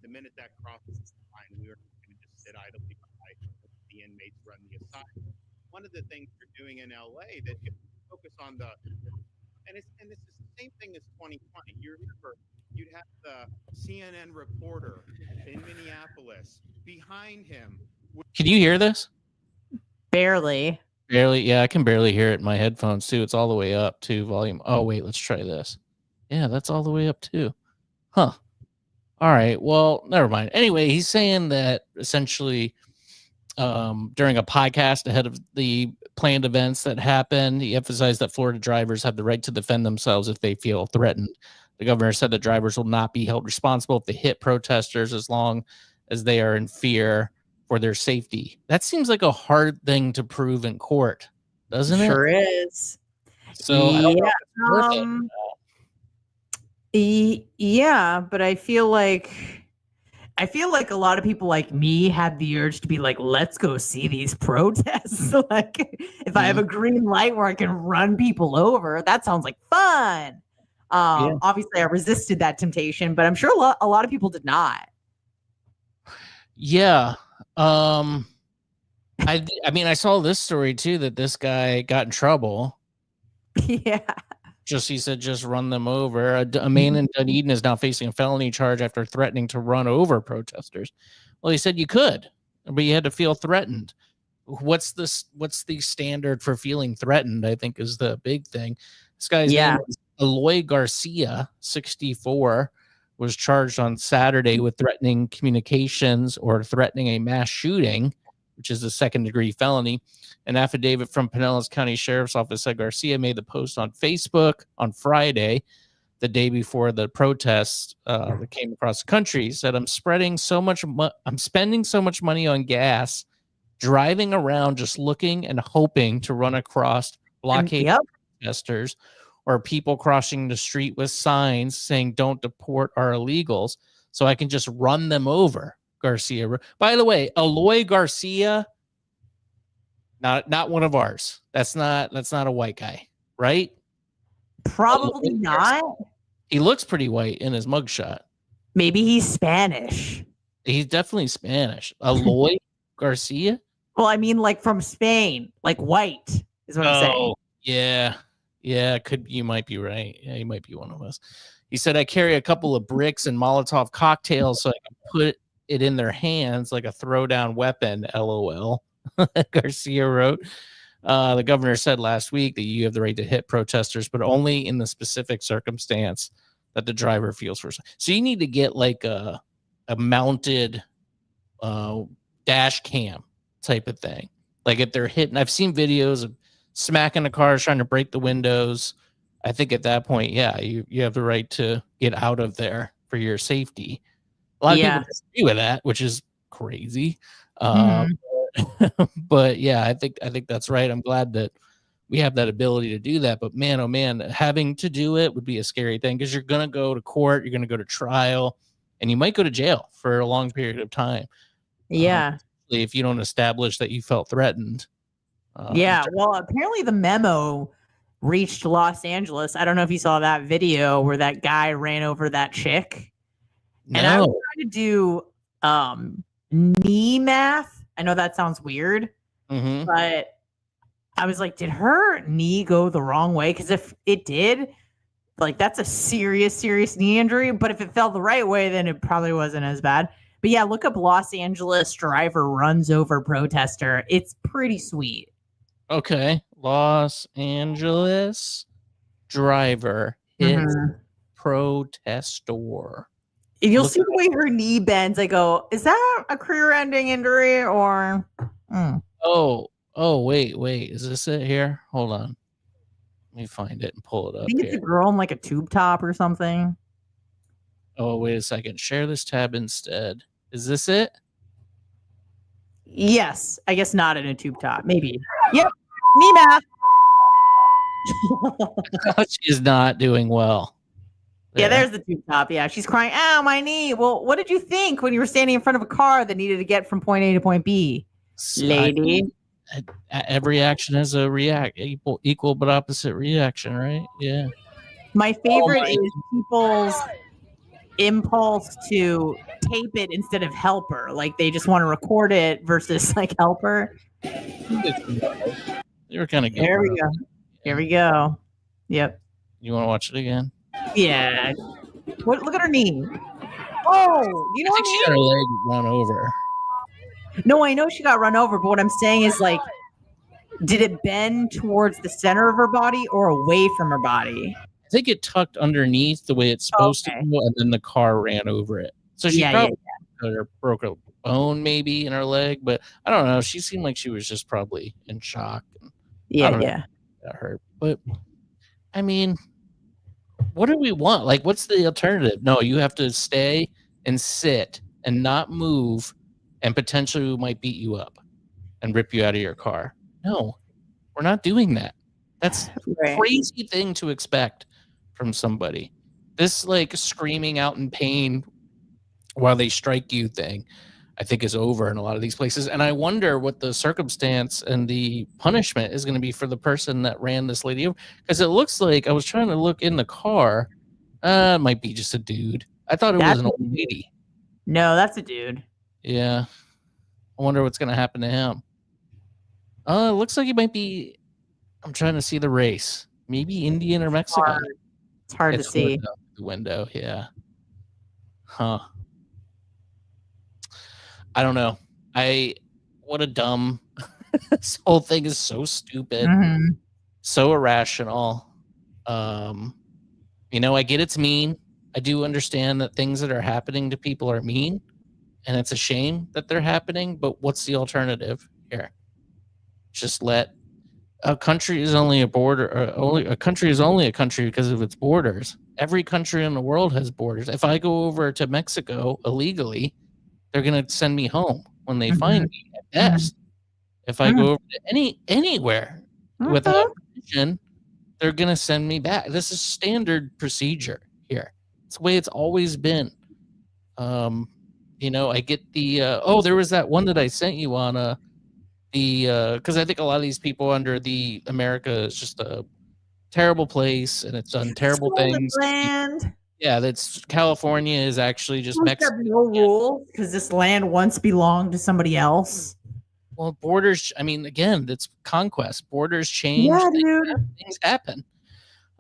the minute that crosses the line, we are going to just sit idly by the inmates run the assignment. One of the things you're doing in LA that if you focus on and this is the same thing as 2020. You remember you'd have the CNN reporter in Minneapolis behind him. Can you hear this? Barely. Yeah, I can barely hear it in my headphones too. It's all the way up to volume. Oh wait, let's try this. Yeah, that's all the way up too. Huh. All right. Well, never mind. Anyway, he's saying that essentially during a podcast ahead of the planned events that happened, he emphasized that Florida drivers have the right to defend themselves if they feel threatened. The governor said that drivers will not be held responsible if they hit protesters as long as they are in fear for their safety. That seems like a hard thing to prove in court, doesn't it? Sure is. So I don't know if it's worth it. Yeah, but I feel like a lot of people like me had the urge to be like, let's go see these protests. Like, if I have a green light where I can run people over, that sounds like fun. Obviously, I resisted that temptation, but I'm sure a lot of people did not. Yeah. I mean, I saw this story too, that this guy got in trouble. Yeah. He said, just run them over. A man in Dunedin is now facing a felony charge after threatening to run over protesters. Well, he said you could, but you had to feel threatened. What's the standard for feeling threatened? I think is the big thing. This guy's name is Eloy Garcia, 64, was charged on Saturday with threatening communications or threatening a mass shooting which is a second-degree felony. An affidavit from Pinellas County Sheriff's Office said Garcia made the post on Facebook on Friday, the day before the protests that came across the country. He said, I'm spending so much money on gas, driving around just looking and hoping to run across blockade protesters or people crossing the street with signs saying don't deport our illegals, so I can just run them over. Garcia. By the way, Eloy Garcia, not one of ours. That's not a white guy, right? Probably not. He looks pretty white in his mugshot. Maybe he's Spanish. He's definitely Spanish. Eloy Garcia? Well, I mean, like from Spain, like white is what I'm saying. Yeah. Yeah, you might be right. Yeah, he might be one of us. He said, I carry a couple of bricks and Molotov cocktails so I can put it in their hands like a throwdown weapon, LOL. Garcia wrote. The governor said last week that you have the right to hit protesters, but only in the specific circumstance that the driver feels for. So you need to get like a mounted dash cam type of thing. Like if they're hitting, I've seen videos of smacking the cars, trying to break the windows. I think at that point, yeah, you have the right to get out of there for your safety. A lot of people disagree with that, which is crazy. But yeah, I think that's right. I'm glad that we have that ability to do that. But man, oh man, having to do it would be a scary thing because you're gonna go to court, you're gonna go to trial, and you might go to jail for a long period of time. Yeah. If you don't establish that you felt threatened. Well, apparently the memo reached Los Angeles. I don't know if you saw that video where that guy ran over that chick. No. And I was trying to do knee math. I know that sounds weird, but I was like, did her knee go the wrong way? Because if it did, like that's a serious knee injury. But if it fell the right way, then it probably wasn't as bad. But yeah, look up Los Angeles driver runs over protester. It's pretty sweet. Okay. Los Angeles driver hits protestor. If you'll see the way her knee bends, I go, is that a career-ending injury or? Oh, wait. Is this it here? Hold on. Let me find it and pull it up. I think it's a girl in like a tube top or something. Oh, wait a second. Share this tab instead. Is this it? Yes. I guess not in a tube top. Maybe. Yep. Knee math. She's not doing well. Yeah, there's the tube top. Yeah, she's crying, ow, my knee. Well, what did you think when you were standing in front of a car that needed to get from point A to point B? Lady. Every action has a equal but opposite reaction, right? Yeah. My favorite is people's impulse to tape it instead of helper. Like they just want to record it versus like helper. They were kind of good. There we go. Here we go. Yep. You want to watch it again? Yeah. Look at her knee. Oh, you know I think she got her leg run over. No, I know she got run over, but what I'm saying is like, did it bend towards the center of her body or away from her body? I think it tucked underneath the way it's supposed to go, and then the car ran over it. So she probably broke a bone maybe in her leg, but I don't know. She seemed like she was just probably in shock. Yeah. That hurt. But I mean, what do we want? Like, what's the alternative? No, you have to stay and sit and not move, and potentially we might beat you up and rip you out of your car. No, we're not doing that. That's a crazy thing to expect from somebody. This like screaming out in pain while they strike you thing, I think is over in a lot of these places. And I wonder what the circumstance and the punishment is going to be for the person that ran this lady over. Because it looks like, I was trying to look in the car. It might be just a dude. I thought it was an old lady. No, that's a dude. Yeah. I wonder what's going to happen to him. It looks like he might be, I'm trying to see the race. Maybe Indian or Mexican. It's hard to see. The window, yeah. Huh. I don't know. What a dumb, this whole thing is so stupid, so irrational. I get it's mean. I do understand that things that are happening to people are mean, and it's a shame that they're happening. But what's the alternative here? Just let a country is only a border, or only a country is only a country because of its borders. Every country in the world has borders. If I go over to Mexico illegally, they're gonna send me home when they find me at best. If I go over to anywhere without permission, they're gonna send me back. This is standard procedure here. It's the way it's always been. I get the there was that one that I sent you on because I think a lot of these people under the America is just a terrible place and it's done terrible things. Land. Yeah, that's California is actually just Mexico. No rules because this land once belonged to somebody else. Well, borders. I mean, again, that's conquest. Borders change. Yeah, dude. Things happen.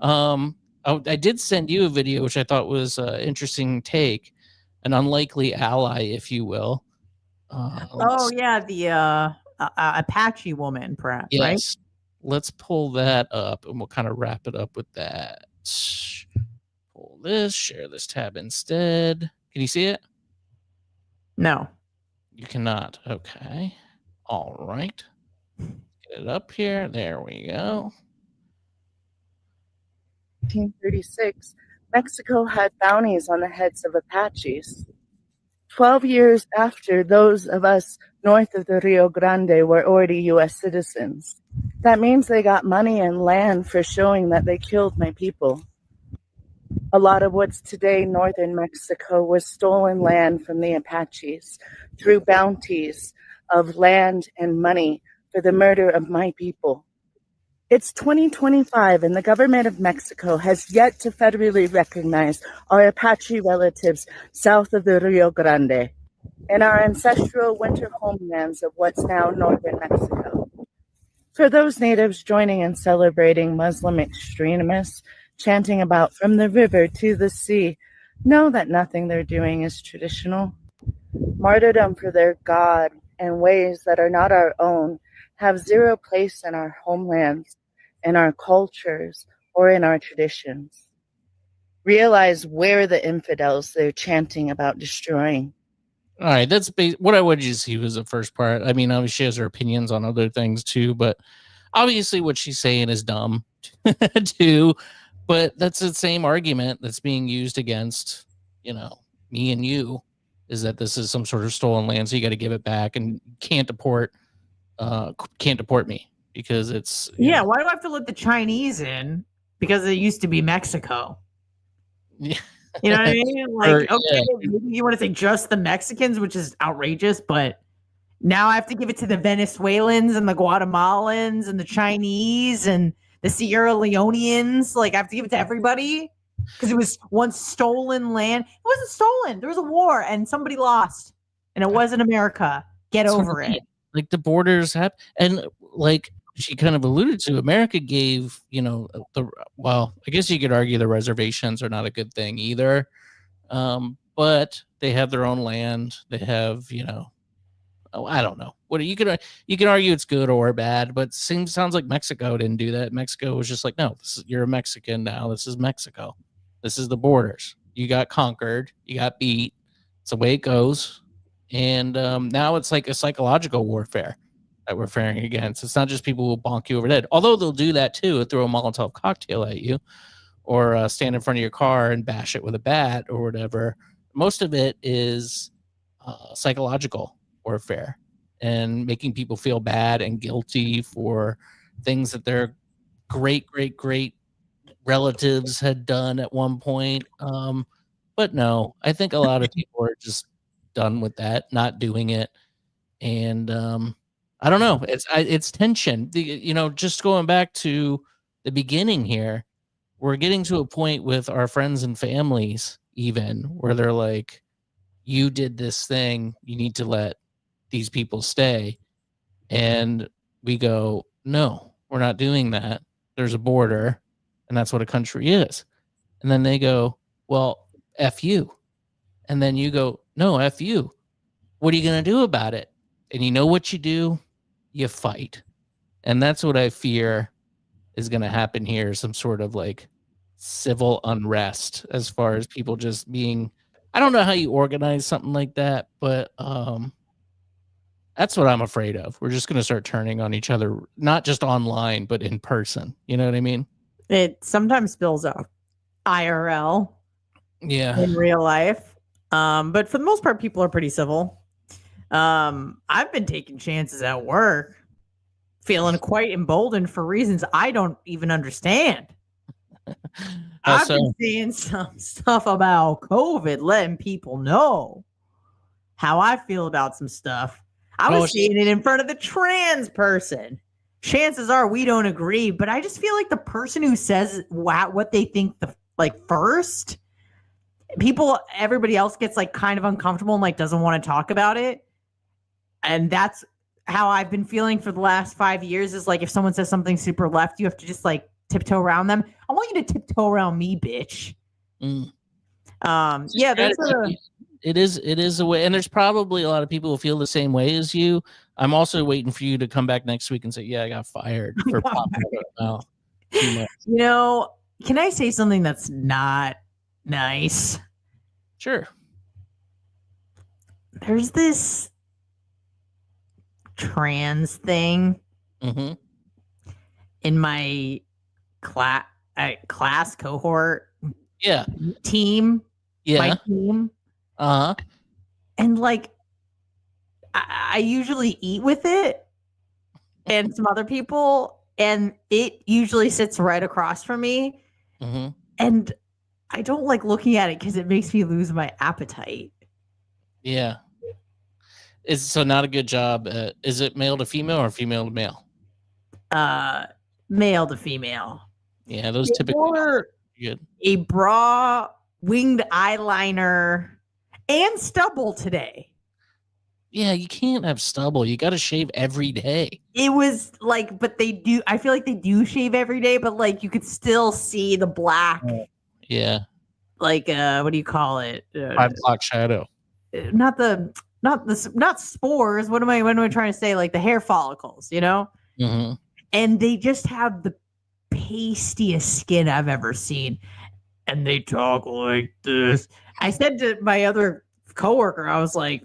I did send you a video which I thought was an interesting take, an unlikely ally, if you will. The Apache woman, perhaps. Yes. Right? Let's pull that up, and we'll kind of wrap it up with that. Pull this. Share this tab instead. Can you see it? No. You cannot. Okay. All right. Get it up here. There we go. 1936, Mexico had bounties on the heads of Apaches. 12 years after those of us north of the Rio Grande were already U.S. citizens. That means they got money and land for showing that they killed my people. A lot of what's today northern Mexico was stolen land from the Apaches through bounties of land and money for the murder of my people. It's 2025 and the government of Mexico has yet to federally recognize our Apache relatives south of the Rio Grande and our ancestral winter homelands of what's now northern Mexico. For those natives joining and celebrating Muslim extremists, chanting about from the river to the sea, know that nothing they're doing is traditional. Martyrdom for their God and ways that are not our own have zero place in our homelands, in our cultures, or in our traditions. Realize where the infidels they're chanting about destroying. All right, that's what I wanted you to see was the first part. I mean, obviously she has her opinions on other things too, but obviously what she's saying is dumb too. But that's the same argument that's being used against, me and you, is that this is some sort of stolen land, so you got to give it back and can't deport me because it's why do I have to let the Chinese in? Because it used to be Mexico. Yeah. You know what I mean? Like, maybe you want to say just the Mexicans, which is outrageous, but now I have to give it to the Venezuelans and the Guatemalans and the Chinese and the Sierra Leoneans. Like, I have to give it to everybody because it was once stolen land. It wasn't stolen. There was a war and somebody lost, and it wasn't America. Get over it. Like the borders have, and like she kind of alluded to, America gave, I guess you could argue the reservations are not a good thing either. But they have their own land. They have, I don't know. You can argue it's good or bad, but sounds like Mexico didn't do that. Mexico was just like, no, you're a Mexican now. This is Mexico. This is the borders. You got conquered. You got beat. It's the way it goes. And now it's like a psychological warfare that we're faring against. It's not just people who bonk you over the head, although they'll do that too, throw a Molotov cocktail at you or stand in front of your car and bash it with a bat or whatever. Most of it is psychological warfare and making people feel bad and guilty for things that their great relatives had done at one point. But no, I think a lot of people are just done with that, not doing it. And I don't know. It's tension. Just going back to the beginning here, we're getting to a point with our friends and families, even where they're like, "You did this thing. You need to let these people stay." And we go, "No, we're not doing that. There's a border, and that's what a country is." And then they go, "Well, F you." And then you go, "No, F you. What are you going to do about it?" And you know what you do? You fight. And that's what I fear is going to happen here. Some sort of like civil unrest as far as people just being I don't know how you organize something like that, but that's what I'm afraid of. We're just going to start turning on each other, not just online, but in person. You know what I mean? It sometimes spills out IRL Yeah. in real life. But for the most part, people are pretty civil. I've been taking chances at work, feeling quite emboldened for reasons I don't even understand. I've been seeing some stuff about COVID, letting people know how I feel about some stuff. I was seeing it in front of the trans person. Chances are we don't agree, but I just feel like the person who says what they think first, everybody else gets like kind of uncomfortable and like doesn't want to talk about it. And that's how I've been feeling for the last 5 years, is like if someone says something super left, you have to just like tiptoe around them. I want you to tiptoe around me, bitch. It is a way, and there's probably a lot of people who feel the same way as you. I'm also waiting for you to come back next week and say, yeah, I got fired for popping out. You know, can I say something that's not nice? Sure. There's this trans thing in my class cohort. Yeah. Team. Yeah. My team. And like, I usually eat with it and some other people, and it usually sits right across from me. And I don't like looking at it because it makes me lose my appetite. Yeah. So not a good job. Is it male to female or female to male? Male to female. Yeah, those typically are good. A bra, winged eyeliner, and stubble today. Yeah, you can't have stubble. You got to shave every day. It was like, but they do. I feel like they do shave every day, but like you could still see the black. Yeah. Like what do you call it? 5 o'clock shadow. Not spores. What am I trying to say? Like the hair follicles, you know? And they just have the pastiest skin I've ever seen. And they talk like this. I said to my other coworker, I was like,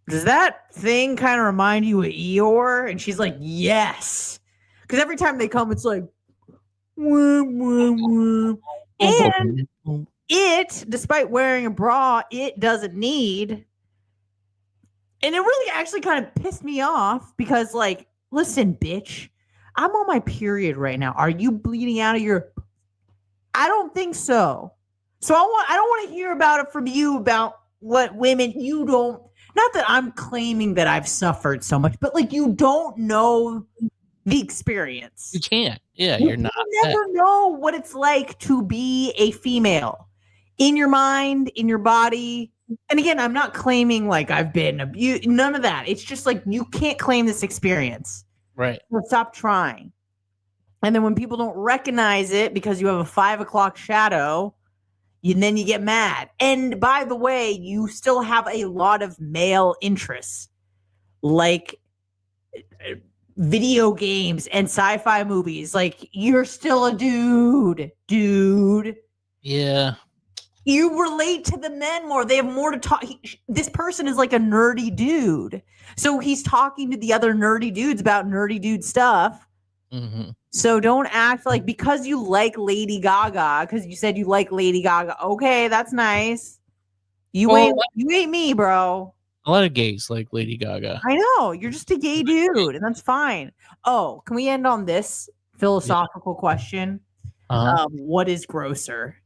does that thing kind of remind you of Eeyore? And she's like, yes. Because every time they come, it's like, wah, wah, wah. And it, despite wearing a bra, it doesn't need. And it really actually kind of pissed me off because, like, listen, bitch, I'm on my period right now. Are you bleeding out of your... I don't think so. So I don't want to hear about it from you about what women you don't... Not that I'm claiming that I've suffered so much, but, like, you don't know the experience. You can't. Yeah, you're not. You never know what it's like to be a female. In your mind, in your body. And again, I'm not claiming like I've been abused. None of that. It's just like you can't claim this experience. Right. So stop trying. And then when people don't recognize it because you have a 5 o'clock shadow, then you get mad. And by the way, you still have a lot of male interests, like video games and sci-fi movies. Like, you're still a dude. Yeah. You relate to the men more. They have more to talk. This person is like a nerdy dude. So he's talking to the other nerdy dudes about nerdy dude stuff. So don't act like because you like Lady Gaga, because you said you like Lady Gaga. Okay, that's nice. You ain't me, bro. A lot of gays like Lady Gaga. I know. You're just a gay dude, and that's fine. Oh, can we end on this philosophical question? What is grosser?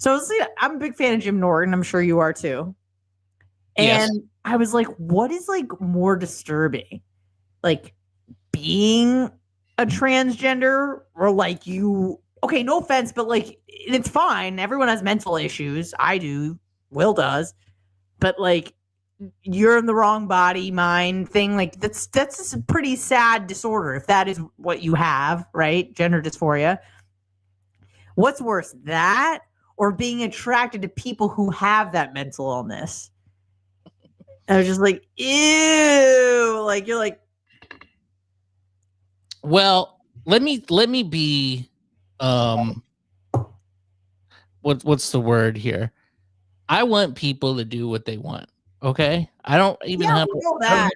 So I'm a big fan of Jim Norton. I'm sure you are too. And yes. I was like, what is like more disturbing? Like being a transgender or like you, okay, no offense, but like, it's fine. Everyone has mental issues. I do. Will does. But like, you're in the wrong body, mind thing. Like that's a pretty sad disorder. If that is what you have, right? Gender dysphoria. What's worse, that or being attracted to people who have that mental illness? I was just like, ew. Like, you're like, well, let me be, what's the word here? I want people to do what they want. Okay, I don't even have. we know that.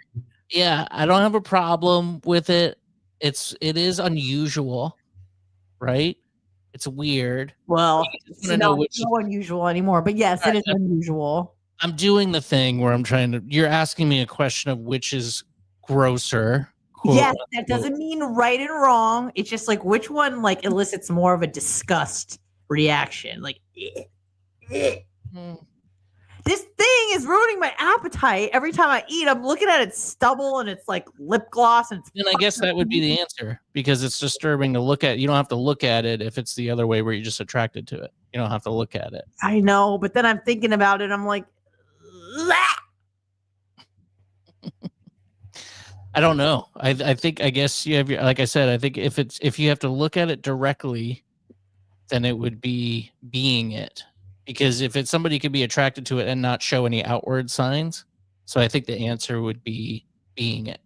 I don't have a problem with it. It is unusual, right? It's weird. Well, Just it's wanna know not which so unusual anymore. But yes, it is unusual. I'm doing the thing where I'm trying to. You're asking me a question of which is grosser. quote Yes, that unquote. doesn't mean right and wrong. It's just like which one like elicits more of a disgust reaction. Like, Hmm. this thing is ruining my appetite every time I eat. I'm looking at its stubble and it's like lip gloss and it's Then I guess that would be the answer because it's disturbing to look at. You don't have to look at it if it's the other way where you're just attracted to it. You don't have to look at it. I know, but then I'm thinking about it. I'm like, I don't know. I guess you have your, like I said, I think if you have to look at it directly, then it would be being it. Because if it's somebody could be attracted to it and not show any outward signs. So I think the answer would be being it.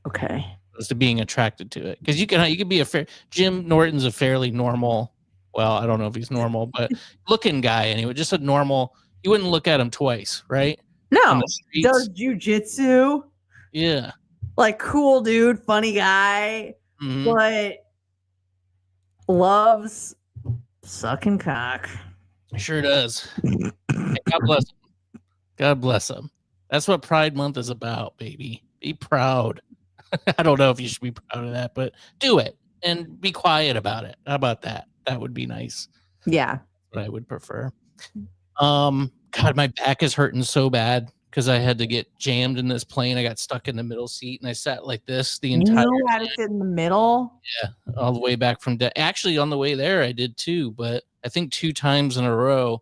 okay. As to being attracted to it. Because you can be Jim Norton's a fairly normal, well, I don't know if he's normal, but looking guy anyway, just a normal, you wouldn't look at him twice, right? On No, the streets. does jujitsu. Yeah. Like cool dude, funny guy, Mhm. but loves sucking cock. Sure does. Hey, God bless him. God bless him. That's what Pride Month is about, baby. Be proud. I don't know if you should be proud of that, but do it and be quiet about it. How about that? That would be nice. Yeah. What I would prefer. God, my back is hurting so bad because I had to get jammed in this plane. I got stuck in the middle seat and I sat like this the entire You had to sit in the middle. all the way back from actually on the way there I did too, but I think 2 times in a row.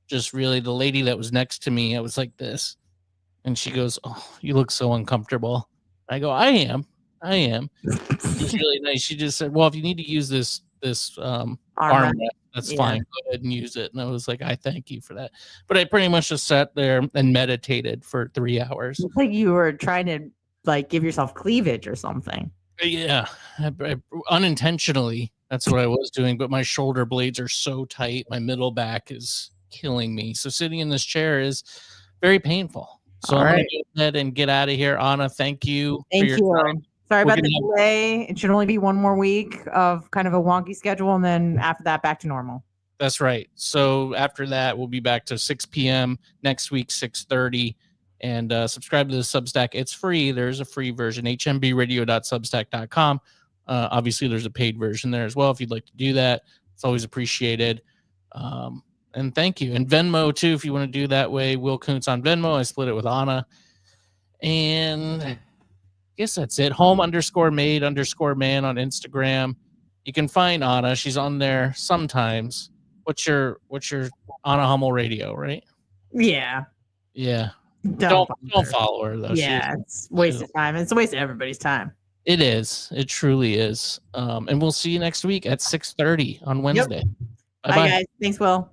Just really the lady that was next to me, I was like this, and she goes, "Oh, you look so uncomfortable." I go, I am. It's really nice. She just said, "Well, if you need to use this arm Arm wrap, that's yeah. fine. Go ahead and use it." And I was like, I thank you for that. But I pretty much just sat there and meditated for 3 hours. It's like you were trying to like give yourself cleavage or something. Yeah, unintentionally, that's what I was doing. But my shoulder blades are so tight. My middle back is killing me. So sitting in this chair is very painful. So All I'm going right. to go ahead and get out of here. Anna, thank you Thank for your time. you. Sorry We're about the gonna- delay. It should only be one more week of kind of a wonky schedule, and then after that, back to normal. That's right. So after that, we'll be back to 6 p.m. next week, 6:30. And subscribe to the Substack. It's free. There's a free version, hmbradio.substack.com. Obviously, there's a paid version there as well. If you'd like to do that, it's always appreciated. And thank you. And Venmo, too, if you want to do that way. Will Kuncz on Venmo. I split it with Anna. And I guess that's it. Home_made_man on Instagram. You can find Anna. She's on there sometimes. What's your Anna Hummel Radio, right? Yeah. Yeah. Don't Don't follow her though. Yeah, it's a waste of time. It's a waste of everybody's time. It is. It truly is. And we'll see you next week at 6:30 on Wednesday. Bye, guys. Thanks, Will.